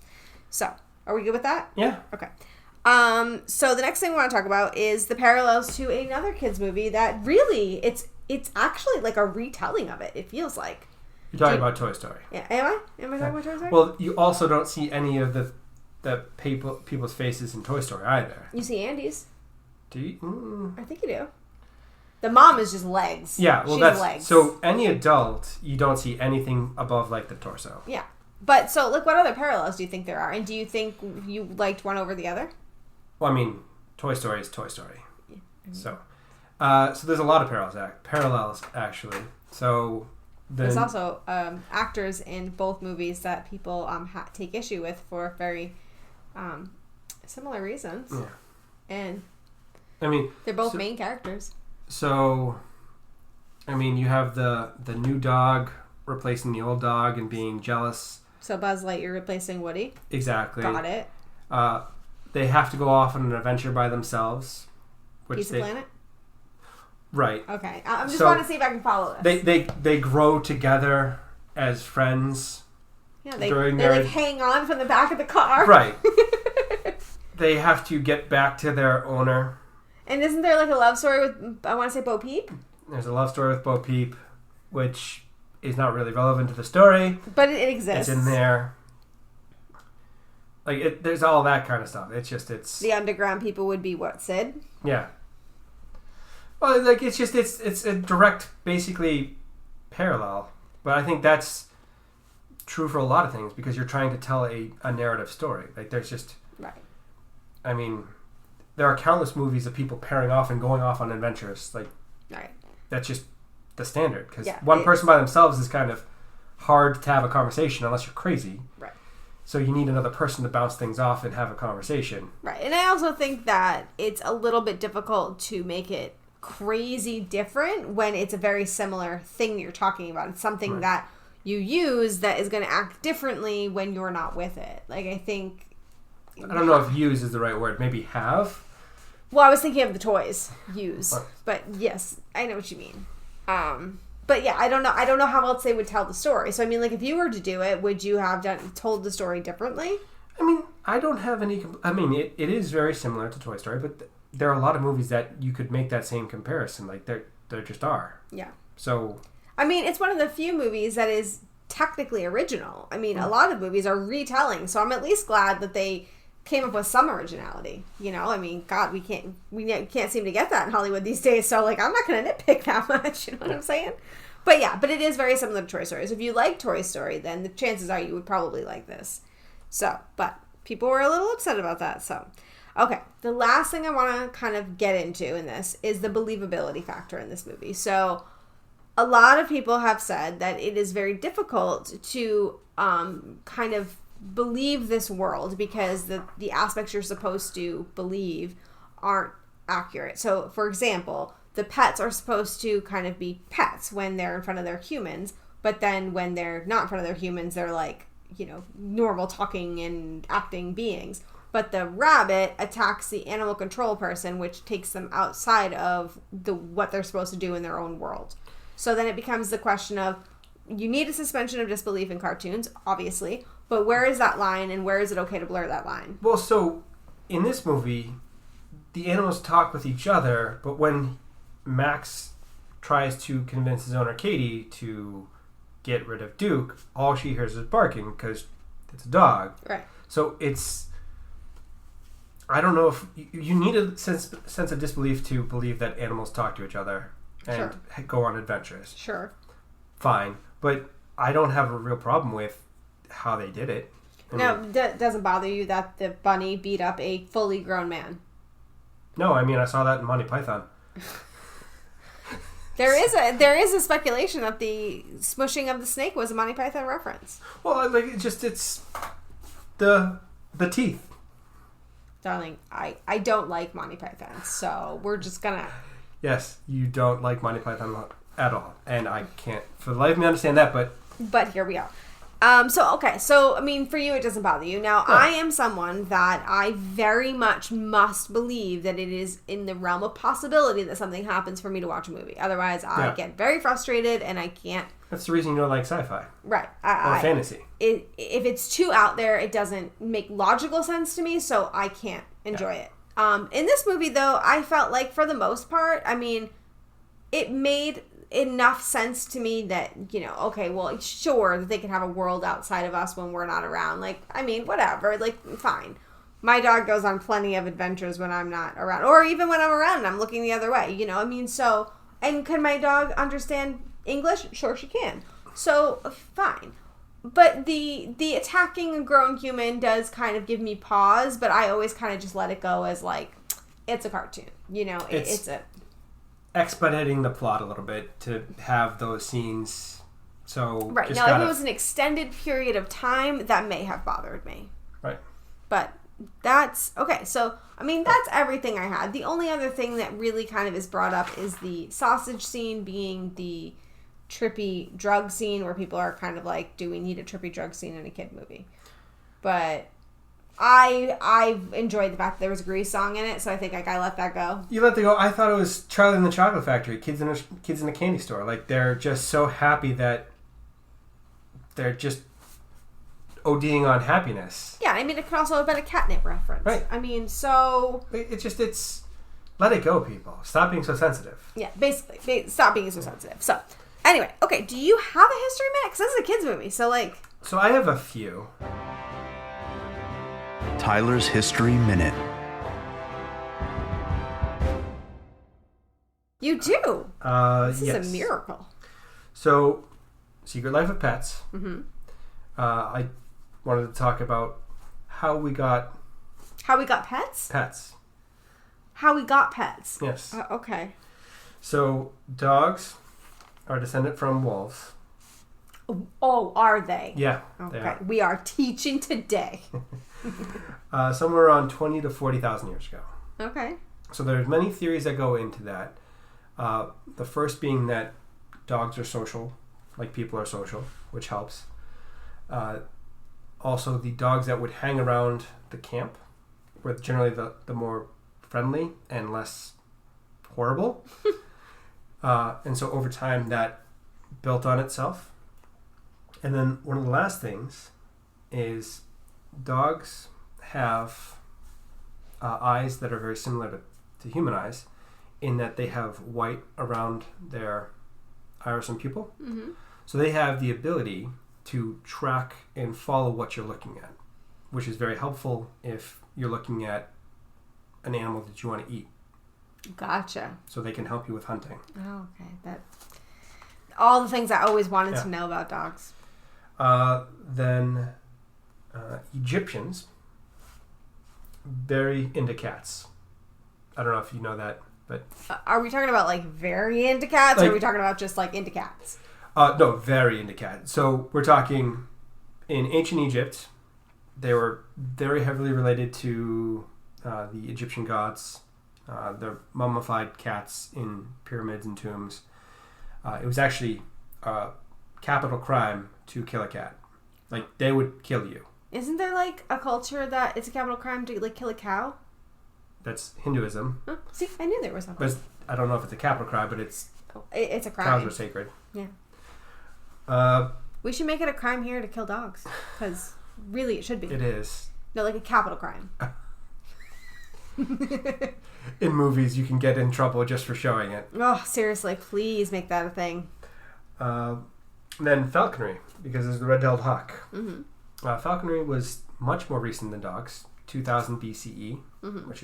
[SPEAKER 1] So, are we good with that?
[SPEAKER 2] Yeah.
[SPEAKER 1] Okay. So the next thing we want to talk about is the parallels to another kids movie that really, it's actually a retelling of it, it feels like.
[SPEAKER 2] You're talking about Toy Story.
[SPEAKER 1] Yeah. Am I talking about Toy Story?
[SPEAKER 2] Well, you also don't see any of the people's faces in Toy Story either.
[SPEAKER 1] You see Andy's.
[SPEAKER 2] Do you?
[SPEAKER 1] I think you do. The mom is just legs.
[SPEAKER 2] Yeah, well,
[SPEAKER 1] she's legs.
[SPEAKER 2] So any adult, you don't see anything above the torso.
[SPEAKER 1] Yeah. But so, what other parallels do you think there are? And do you think you liked one over the other?
[SPEAKER 2] Well, Toy Story is Toy Story. Yeah. Mm-hmm. So there's a lot of parallels actually. So
[SPEAKER 1] there's also actors in both movies that people take issue with for very similar reasons.
[SPEAKER 2] Yeah.
[SPEAKER 1] And they're both main characters.
[SPEAKER 2] So, you have the new dog replacing the old dog and being jealous.
[SPEAKER 1] So Buzz Lightyear replacing Woody.
[SPEAKER 2] Exactly.
[SPEAKER 1] Got it.
[SPEAKER 2] They have to go off on an adventure by themselves.
[SPEAKER 1] Pizza Planet?
[SPEAKER 2] Right.
[SPEAKER 1] Okay. I'm just wanting to see if I can follow this.
[SPEAKER 2] They grow together as friends.
[SPEAKER 1] Yeah, they hang on from the back of the car.
[SPEAKER 2] Right. They have to get back to their owner.
[SPEAKER 1] And isn't there a love story with, I want to say, Bo Peep?
[SPEAKER 2] There's a love story with Bo Peep, which is not really relevant to the story.
[SPEAKER 1] But it exists.
[SPEAKER 2] It's in there. Like, there's all that kind of stuff. It's...
[SPEAKER 1] The underground people would be what, Sid?
[SPEAKER 2] Yeah. Well, like, it's a direct, basically, parallel. But I think that's true for a lot of things because you're trying to tell a narrative story. Like, there's just...
[SPEAKER 1] Right.
[SPEAKER 2] I mean, there are countless movies of people pairing off and going off on adventures. Like,
[SPEAKER 1] right.
[SPEAKER 2] That's just the standard. Because
[SPEAKER 1] yeah,
[SPEAKER 2] one person by themselves is kind of hard to have a conversation unless you're crazy.
[SPEAKER 1] Right.
[SPEAKER 2] So you need another person to bounce things off and have a conversation.
[SPEAKER 1] Right. And I also think that it's a little bit difficult to make it crazy different when it's a very similar thing you're talking about. It's something that you use that is going to act differently when you're not with it. Like, I think...
[SPEAKER 2] I don't know if use is the right word. Maybe have?
[SPEAKER 1] Well, I was thinking of the toys. Use. But yes, I know what you mean. But yeah, I don't know how else they would tell the story. So I mean, like, if you were to do it, would you have told the story differently?
[SPEAKER 2] I mean, I don't have any... I mean, it is very similar to Toy Story, but there are a lot of movies that you could make that same comparison. Like, there just are.
[SPEAKER 1] Yeah.
[SPEAKER 2] So...
[SPEAKER 1] I mean, it's one of the few movies that is technically original. I mean, a lot of movies are retelling, so I'm at least glad that they came up with some originality. You know, I mean, God, we can't seem to get that in Hollywood these days. So, like, I'm not going to nitpick that much. You know what I'm saying? But yeah, but it is very similar to Toy Story. So if you like Toy Story, then the chances are you would probably like this. So, but people were a little upset about that. So, okay, the last thing I want to kind of get into in this is the believability factor in this movie. So, a lot of people have said that it is very difficult to kind of believe this world because the aspects you're supposed to believe aren't accurate. So, for example, the pets are supposed to kind of be pets when they're in front of their humans, but then when they're not in front of their humans, they're like, you know, normal talking and acting beings. But the rabbit attacks the animal control person, which takes them outside of what they're supposed to do in their own world. So then it becomes the question of, you need a suspension of disbelief in cartoons, obviously, but where is that line and where is it okay to blur that line?
[SPEAKER 2] Well, so in this movie, the animals talk with each other, but when Max tries to convince his owner Katie to get rid of Duke, all she hears is barking because it's a dog.
[SPEAKER 1] Right.
[SPEAKER 2] So it's... I don't know if... You need a sense of disbelief to believe that animals talk to each other and go on adventures.
[SPEAKER 1] Sure.
[SPEAKER 2] Fine. But I don't have a real problem with how they did it.
[SPEAKER 1] Now, doesn't bother you that the bunny beat up a fully grown man?
[SPEAKER 2] No, I mean, I saw that in Monty Python.
[SPEAKER 1] There is a speculation that the smushing of the snake was a Monty Python reference.
[SPEAKER 2] Well, like, it's the teeth.
[SPEAKER 1] Darling, I don't like Monty Python, so we're just gonna...
[SPEAKER 2] Yes, you don't like Monty Python at all, and I can't for the life of me understand that,
[SPEAKER 1] But here we are. So I mean, for you, it doesn't bother you. Now, I am someone that I very much must believe that it is in the realm of possibility that something happens for me to watch a movie. Otherwise, I get very frustrated and I can't.
[SPEAKER 2] That's the reason you don't like sci-fi.
[SPEAKER 1] Right.
[SPEAKER 2] Or fantasy.
[SPEAKER 1] If it's too out there, it doesn't make logical sense to me, so I can't enjoy it. In this movie, though, I felt like for the most part, I mean, it made enough sense to me that, you know, okay, well, sure that they can have a world outside of us when we're not around. Like, I mean, whatever, like, fine. My dog goes on plenty of adventures when I'm not around, or even when I'm around and I'm looking the other way, you know, I mean, so, and can my dog understand English? Sure she can. So, fine. But the attacking a grown human does kind of give me pause, but I always kind of just let it go as, like, it's a cartoon, you know, it's a...
[SPEAKER 2] expediting the plot a little bit to have those scenes. So
[SPEAKER 1] right now, if it was an extended period of time, that may have bothered me.
[SPEAKER 2] Right.
[SPEAKER 1] But that's okay. So I mean, that's everything I had. The only other thing that really kind of is brought up is the sausage scene being the trippy drug scene, where people are kind of like, do we need a trippy drug scene in a kid movie? But I enjoyed the fact that there was a Grease song in it, so I think I let that go.
[SPEAKER 2] You let that go. I thought it was Charlie and the Chocolate Factory, kids in a candy store. Like, they're just so happy that they're just ODing on happiness.
[SPEAKER 1] Yeah, I mean, it could also have been a catnip reference.
[SPEAKER 2] Right.
[SPEAKER 1] I mean, so...
[SPEAKER 2] It's let it go, people. Stop being so sensitive.
[SPEAKER 1] Yeah, basically. Stop being so sensitive. So, Anyway, okay, do you have a history minute? Because this is a kids movie, so like...
[SPEAKER 2] So I have a few.
[SPEAKER 3] Tyler's History Minute.
[SPEAKER 1] You do? This
[SPEAKER 2] yes.
[SPEAKER 1] is a miracle.
[SPEAKER 2] So, Secret Life of Pets.
[SPEAKER 1] Mm-hmm.
[SPEAKER 2] I wanted to talk about how we got...
[SPEAKER 1] How we got pets?
[SPEAKER 2] Pets.
[SPEAKER 1] How we got pets?
[SPEAKER 2] Yes.
[SPEAKER 1] Okay.
[SPEAKER 2] So, dogs are descended from wolves.
[SPEAKER 1] Oh, are they?
[SPEAKER 2] Yeah,
[SPEAKER 1] Okay.
[SPEAKER 2] they are.
[SPEAKER 1] We are teaching today.
[SPEAKER 2] Somewhere around 20 to 40,000 years ago.
[SPEAKER 1] Okay.
[SPEAKER 2] So there's many theories that go into that. The first being that dogs are social, like people are social, which helps. Also, the dogs that would hang around the camp were generally the more friendly and less horrible. And so over time that built on itself. And then one of the last things is dogs have eyes that are very similar to human eyes in that they have white around their iris and pupil.
[SPEAKER 1] Mm-hmm.
[SPEAKER 2] So they have the ability to track and follow what you're looking at, which is very helpful if you're looking at an animal that you want to eat.
[SPEAKER 1] Gotcha.
[SPEAKER 2] So they can help you with hunting.
[SPEAKER 1] Oh, okay. That all the things I always wanted to know about dogs.
[SPEAKER 2] Then Egyptians very into cats. I don't know if you know that, but
[SPEAKER 1] Are we talking about like very into cats, or are we talking about just like into cats?
[SPEAKER 2] no, very into cats. So we're talking in ancient Egypt. They were very heavily related to the Egyptian gods. They're mummified cats in pyramids and tombs. It was actually a capital crime to kill a cat. Like, they would kill you.
[SPEAKER 1] Isn't there like a culture that it's a capital crime to like kill a cow?
[SPEAKER 2] That's Hinduism.
[SPEAKER 1] Huh? See, I knew there was something.
[SPEAKER 2] But I don't know if it's a capital crime, but it's
[SPEAKER 1] It's a crime.
[SPEAKER 2] cows are sacred.
[SPEAKER 1] Yeah. We should make it a crime here to kill dogs, because really it should be.
[SPEAKER 2] It is.
[SPEAKER 1] No, like a capital crime.
[SPEAKER 2] In movies, you can get in trouble just for showing it.
[SPEAKER 1] Oh, seriously, please make that a thing.
[SPEAKER 2] Then falconry, because there's the red-tailed hawk.
[SPEAKER 1] Mm-hmm.
[SPEAKER 2] Falconry was much more recent than dogs, 2000 BCE,
[SPEAKER 1] Mm-hmm.
[SPEAKER 2] which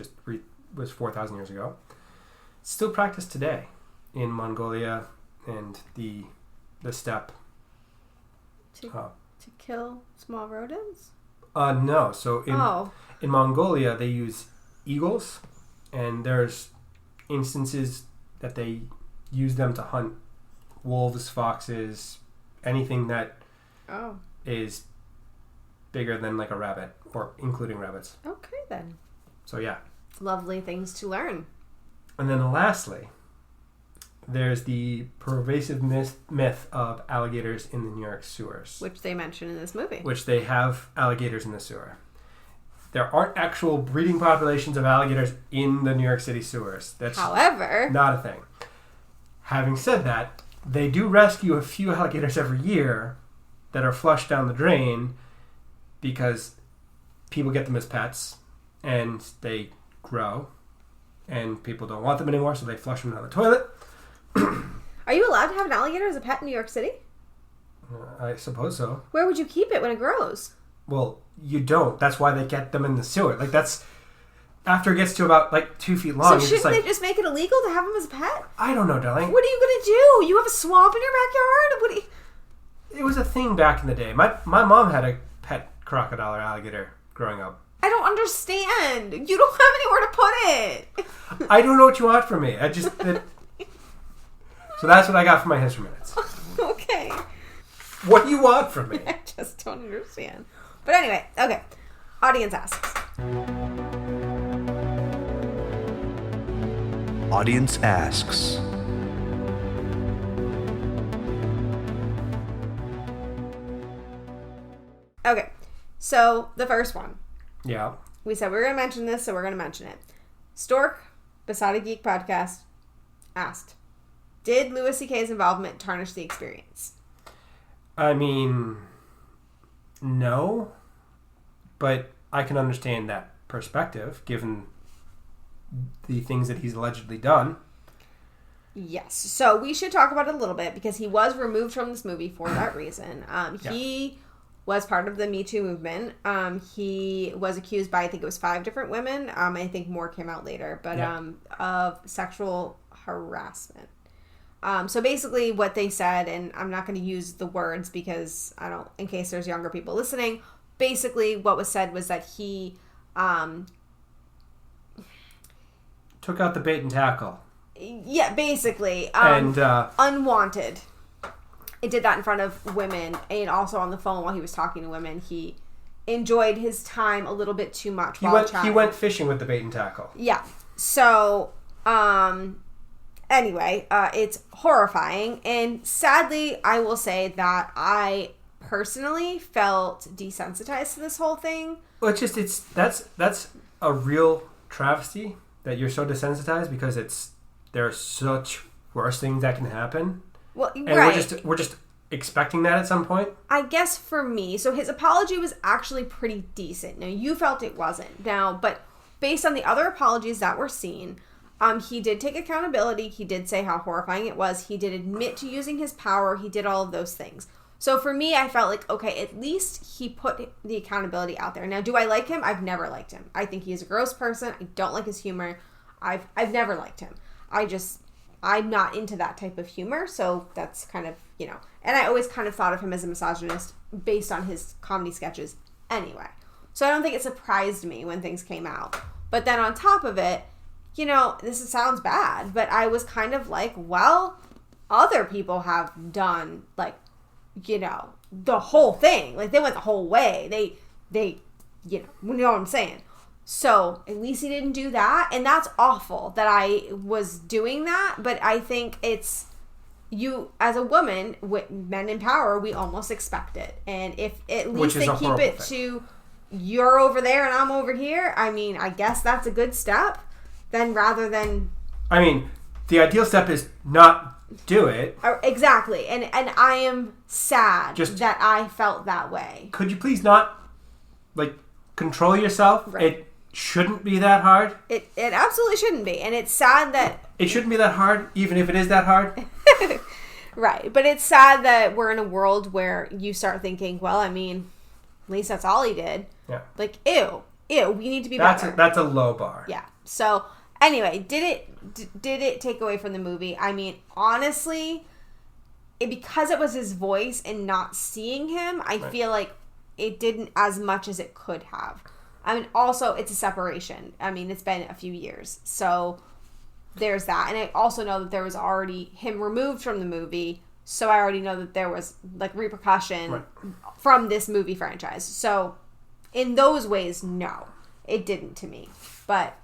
[SPEAKER 2] was 4,000 years ago. It's still practiced today in Mongolia and the steppe.
[SPEAKER 1] To kill small rodents?
[SPEAKER 2] No. So in Mongolia, they use eagles, and there's instances that they use them to hunt wolves, foxes, anything that is bigger than like a rabbit, or including rabbits.
[SPEAKER 1] Okay, then.
[SPEAKER 2] So yeah.
[SPEAKER 1] Lovely things to learn.
[SPEAKER 2] And then lastly, there's the pervasive myth of alligators in the New York sewers.
[SPEAKER 1] Which they mention in this movie.
[SPEAKER 2] Which they have alligators in the sewer. There aren't actual breeding populations of alligators in the New York City sewers. That's
[SPEAKER 1] However,
[SPEAKER 2] not a thing. Having said that, they do rescue a few alligators every year that are flushed down the drain because people get them as pets and they grow and people don't want them anymore, so they flush them down the toilet.
[SPEAKER 1] Are you allowed to have an alligator as a pet in New York City?
[SPEAKER 2] I suppose so.
[SPEAKER 1] Where would you keep it when it grows?
[SPEAKER 2] Well, you don't. That's why they get them in the sewer. Like, that's... After it gets to about, 2 feet long...
[SPEAKER 1] So shouldn't they just make it illegal to have them as a pet?
[SPEAKER 2] I don't know, darling.
[SPEAKER 1] What are you going to do? You have a swamp in your backyard? What do you...
[SPEAKER 2] It was a thing back in the day. My mom had a pet crocodile or alligator growing up.
[SPEAKER 1] I don't understand. You don't have anywhere to put it.
[SPEAKER 2] I don't know what you want from me. So that's what I got for my history minutes.
[SPEAKER 1] Okay.
[SPEAKER 2] What do you want from me?
[SPEAKER 1] I just don't understand. But anyway, okay. Audience asks.
[SPEAKER 3] Audience asks.
[SPEAKER 1] Okay. So, the first one.
[SPEAKER 2] Yeah.
[SPEAKER 1] We said we were going to mention this, so we're going to mention it. Stork, Beside a Geek podcast, asked, did Louis C.K.'s involvement tarnish the experience?
[SPEAKER 2] I mean, no. But I can understand that perspective, given the things that he's allegedly done.
[SPEAKER 1] Yes. So we should talk about it a little bit because he was removed from this movie for that reason. He was part of the Me Too movement. He was accused by, I think it was 5 different women. I think more came out later, but of sexual harassment. So basically what they said, and I'm not going to use the words because in case there's younger people listening, basically what was said was that he
[SPEAKER 2] took out the bait and tackle.
[SPEAKER 1] Yeah, basically.
[SPEAKER 2] And
[SPEAKER 1] unwanted. It did that in front of women and also on the phone while he was talking to women. He enjoyed his time a little bit too much
[SPEAKER 2] he went fishing with the bait and tackle.
[SPEAKER 1] Yeah. So, anyway, it's horrifying. And sadly, I will say that I personally felt desensitized to this whole thing.
[SPEAKER 2] Well, that's a real travesty that you're so desensitized because there are such worse things that can happen.
[SPEAKER 1] Well,
[SPEAKER 2] and
[SPEAKER 1] right.
[SPEAKER 2] we're just expecting that at some point.
[SPEAKER 1] I guess for me, so his apology was actually pretty decent. Now, you felt it wasn't. Now, but based on the other apologies that were seen, he did take accountability. He did say how horrifying it was. He did admit to using his power. He did all of those things. So for me, I felt like, okay, at least he put the accountability out there. Now, do I like him? I've never liked him. I think he's a gross person. I don't like his humor. I've never liked him. I'm not into that type of humor, so that's kind of, and I always kind of thought of him as a misogynist based on his comedy sketches anyway. So I don't think it surprised me when things came out. But then on top of it, this sounds bad, but I was kind of like, well, other people have done, like, the whole thing. Like, they went the whole way. They you know what I'm saying? So, at least he didn't do that. And that's awful that I was doing that. But I think it's, you, as a woman, with men in power, we almost expect it. And if at least they keep it to, you're over there and I'm over here, I mean, I guess that's a good step. Then rather than...
[SPEAKER 2] I mean, the ideal step is not do it.
[SPEAKER 1] Exactly. And I am sad that I felt that way.
[SPEAKER 2] Could you please not, control yourself?
[SPEAKER 1] Right.
[SPEAKER 2] It shouldn't be that hard.
[SPEAKER 1] It absolutely shouldn't be. And it's sad that...
[SPEAKER 2] It shouldn't be that hard, even if it is that hard.
[SPEAKER 1] Right. But it's sad that we're in a world where you start thinking, well, I mean, at least that's all he did.
[SPEAKER 2] Yeah.
[SPEAKER 1] Like, ew, we need to be better.
[SPEAKER 2] That's a low bar.
[SPEAKER 1] Yeah. So, anyway, did it take away from the movie? I mean, honestly, because it was his voice and not seeing him, I feel like it didn't as much as it could have. I mean, also, it's a separation. I mean, it's been a few years. So, there's that. And I also know that there was already him removed from the movie. So, I already know that there was, repercussion from this movie franchise. So, in those ways, no. It didn't to me. But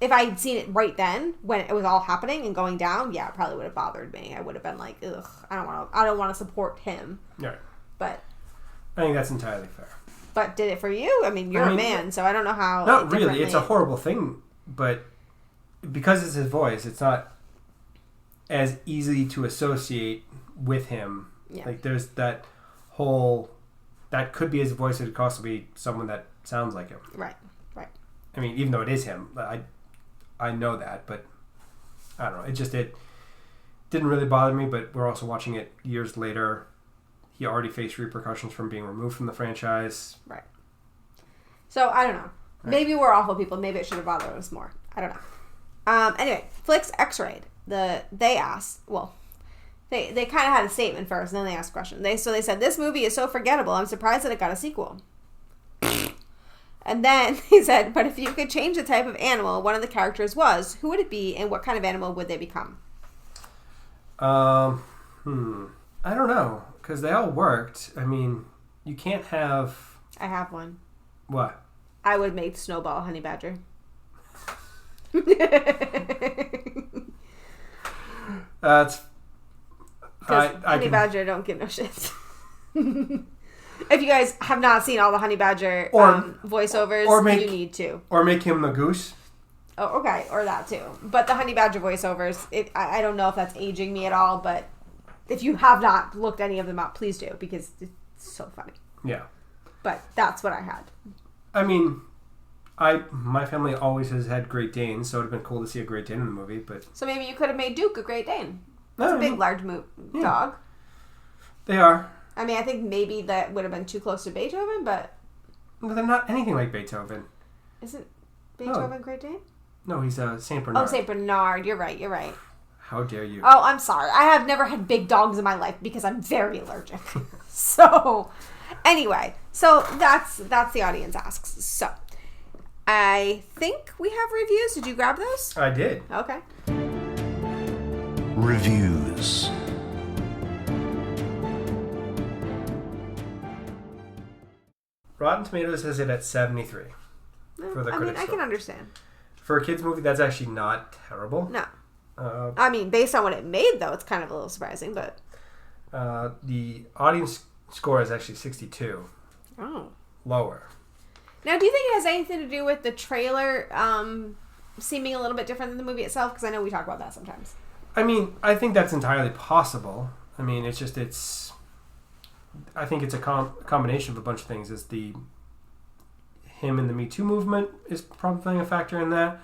[SPEAKER 1] if I had seen it right then, when it was all happening and going down, yeah, it probably would have bothered me. I would have been like, ugh, I don't want to support him.
[SPEAKER 2] Right.
[SPEAKER 1] But
[SPEAKER 2] I think that's entirely fair.
[SPEAKER 1] But did it for you? I mean, you're a man, so I don't know how.
[SPEAKER 2] Not really. It's a horrible thing, but because it's his voice, it's not as easy to associate with him. Yeah. There's that whole... That could be his voice. It could also be someone that sounds like him.
[SPEAKER 1] Right.
[SPEAKER 2] I mean, even though it is him, I know that, but I don't know. It didn't really bother me, but we're also watching it years later. He already faced repercussions from being removed from the franchise.
[SPEAKER 1] Right. So, I don't know. Right. Maybe we're awful people. Maybe it should have bothered us more. I don't know. Anyway, Flix X-Rayed. They asked, well, they kind of had a statement first, and then they asked a question. They said, this movie is so forgettable, I'm surprised that it got a sequel. And then he said, but if you could change the type of animal one of the characters was, who would it be, and what kind of animal would they become?
[SPEAKER 2] I don't know, because they all worked. I mean, you can't have...
[SPEAKER 1] I have one.
[SPEAKER 2] What?
[SPEAKER 1] I would make Snowball Honey Badger.
[SPEAKER 2] That's...
[SPEAKER 1] Honey Badger don't give no shit. If you guys have not seen all the Honey Badger voiceovers, you need to.
[SPEAKER 2] Or make him the goose.
[SPEAKER 1] Oh, okay. Or that too. But the Honey Badger voiceovers, I don't know if that's aging me at all, but if you have not looked any of them up, please do, because it's so funny.
[SPEAKER 2] Yeah.
[SPEAKER 1] But that's what I had.
[SPEAKER 2] I mean, My family always has had Great Danes, so it would have been cool to see a Great Dane in the movie. But
[SPEAKER 1] So maybe you could have made Duke a Great Dane. It's a big, large dog.
[SPEAKER 2] They are.
[SPEAKER 1] I mean, I think maybe that would have been too close to Beethoven, but...
[SPEAKER 2] Well, they're not anything like Beethoven.
[SPEAKER 1] Isn't Beethoven Great Dane?
[SPEAKER 2] No, he's Saint Bernard.
[SPEAKER 1] Oh, Saint Bernard. You're right.
[SPEAKER 2] How dare you?
[SPEAKER 1] Oh, I'm sorry. I have never had big dogs in my life because I'm very allergic. So, anyway. So, that's the audience asks. So, I think we have reviews. Did you grab those?
[SPEAKER 2] I did.
[SPEAKER 1] Okay.
[SPEAKER 3] Reviews.
[SPEAKER 2] Rotten Tomatoes has it at 73 for the critics.
[SPEAKER 1] I mean, I can understand.
[SPEAKER 2] For a kids movie, that's actually not terrible.
[SPEAKER 1] No. I mean, based on what it made, though, it's kind of a little surprising, but...
[SPEAKER 2] The audience score is actually 62.
[SPEAKER 1] Oh.
[SPEAKER 2] Lower.
[SPEAKER 1] Now, do you think it has anything to do with the trailer seeming a little bit different than the movie itself? Because I know we talk about that sometimes.
[SPEAKER 2] I mean, I think that's entirely possible. I mean, I think it's a combination of a bunch of things. It's him and the Me Too movement is probably playing a factor in that.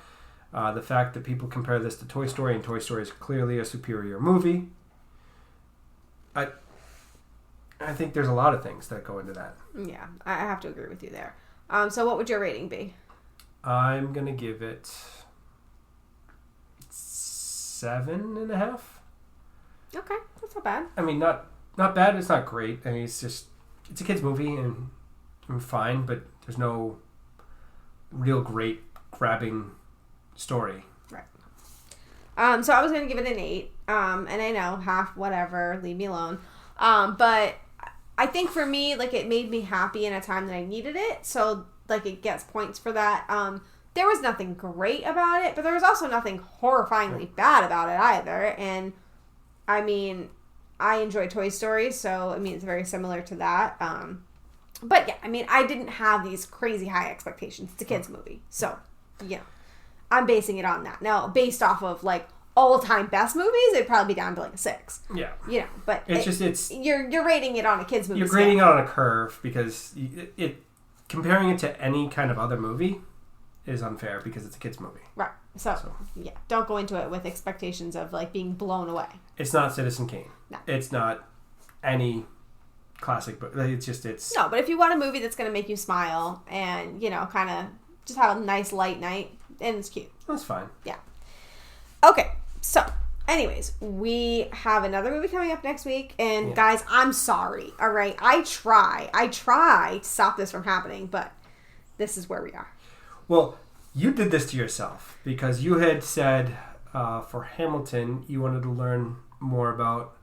[SPEAKER 2] The fact that people compare this to Toy Story, and Toy Story is clearly a superior movie. I think there's a lot of things that go into that.
[SPEAKER 1] Yeah, I have to agree with you there. So what would your rating be?
[SPEAKER 2] I'm going to give it 7.5.
[SPEAKER 1] Okay, that's not bad.
[SPEAKER 2] I mean, not bad, it's not great. I mean, it's a kid's movie, and I'm fine, but there's no real great grabbing story.
[SPEAKER 1] Right. So I was going to give it an 8. And I know, half, whatever, leave me alone. But I think for me, like, it made me happy in a time that I needed it. So, like, it gets points for that. There was nothing great about it, but there was also nothing horrifyingly bad about it either. And, I mean, I enjoy Toy Story, so, I mean, it's very similar to that. But, yeah, I mean, I didn't have these crazy high expectations. It's a kid's movie. So, yeah, I'm basing it on that. Now, based off of, like, all-time best movies, it'd probably be down to like a 6.
[SPEAKER 2] Yeah.
[SPEAKER 1] You know, but you're rating it on a kid's movie.
[SPEAKER 2] You're grading it on a curve because comparing it to any kind of other movie is unfair because it's a kid's movie.
[SPEAKER 1] Right. So, yeah, don't go into it with expectations of like being blown away.
[SPEAKER 2] It's not Citizen Kane.
[SPEAKER 1] No.
[SPEAKER 2] It's not any classic book. It's
[SPEAKER 1] No, but if you want a movie that's going to make you smile and, you know, kind of just have a nice light night, and it's cute.
[SPEAKER 2] That's fine.
[SPEAKER 1] Yeah. Okay. So, anyways, we have another movie coming up next week, and guys, I'm sorry, all right? I try to stop this from happening, but this is where we are.
[SPEAKER 2] Well, you did this to yourself, because you had said for Hamilton, you wanted to learn more about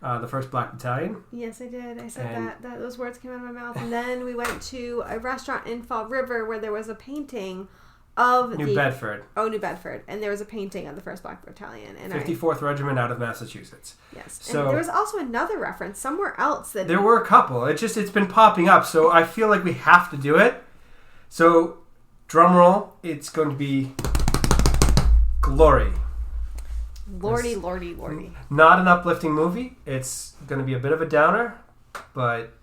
[SPEAKER 2] the 1st Black Battalion.
[SPEAKER 1] Yes, I did. I said that those words came out of my mouth, and then we went to a restaurant in Fall River where there was a painting of
[SPEAKER 2] New Bedford.
[SPEAKER 1] Oh, New Bedford. And there was a painting of the 1st Black Battalion. And
[SPEAKER 2] 54th Regiment out of Massachusetts.
[SPEAKER 1] Yes.
[SPEAKER 2] So,
[SPEAKER 1] and there was also another reference somewhere else.
[SPEAKER 2] There were a couple. It's been popping up, so I feel like we have to do it. So, drum roll, it's going to be Glory.
[SPEAKER 1] Lordy.
[SPEAKER 2] Not an uplifting movie. It's going to be a bit of a downer, but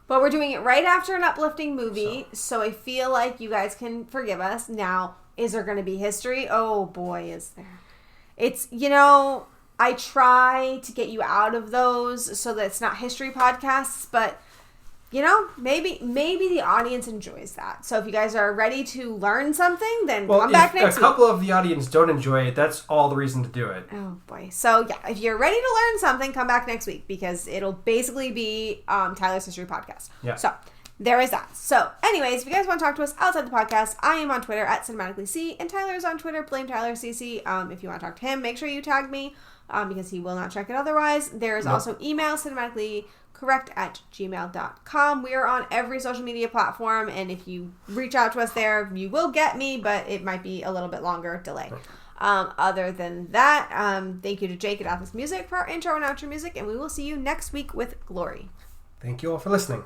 [SPEAKER 1] we're doing it right after an uplifting movie, so I feel like you guys can forgive us. Now, is there going to be history? Oh, boy, is there. It's, you know, I try to get you out of those so that it's not history podcasts, but, you know, maybe the audience enjoys that. So if you guys are ready to learn something, then come back next week.
[SPEAKER 2] If a couple of the audience don't enjoy it, that's all the reason to do it.
[SPEAKER 1] Oh, boy. So, yeah, if you're ready to learn something, come back next week because it'll basically be Tyler's History Podcast.
[SPEAKER 2] Yeah.
[SPEAKER 1] So, there is that. So, anyways, if you guys want to talk to us outside the podcast, I am on Twitter at CinematicallyC, and Tyler is on Twitter, BlameTylerCC. If you want to talk to him, make sure you tag me because he will not check it otherwise. There is also email, cinematicallycorrect@gmail.com. We are on every social media platform, and if you reach out to us there, you will get me, but it might be a little bit longer delay. Other than that, thank you to Jake at Atlas Music for our intro and outro music, and we will see you next week with Glory.
[SPEAKER 2] Thank you all for listening.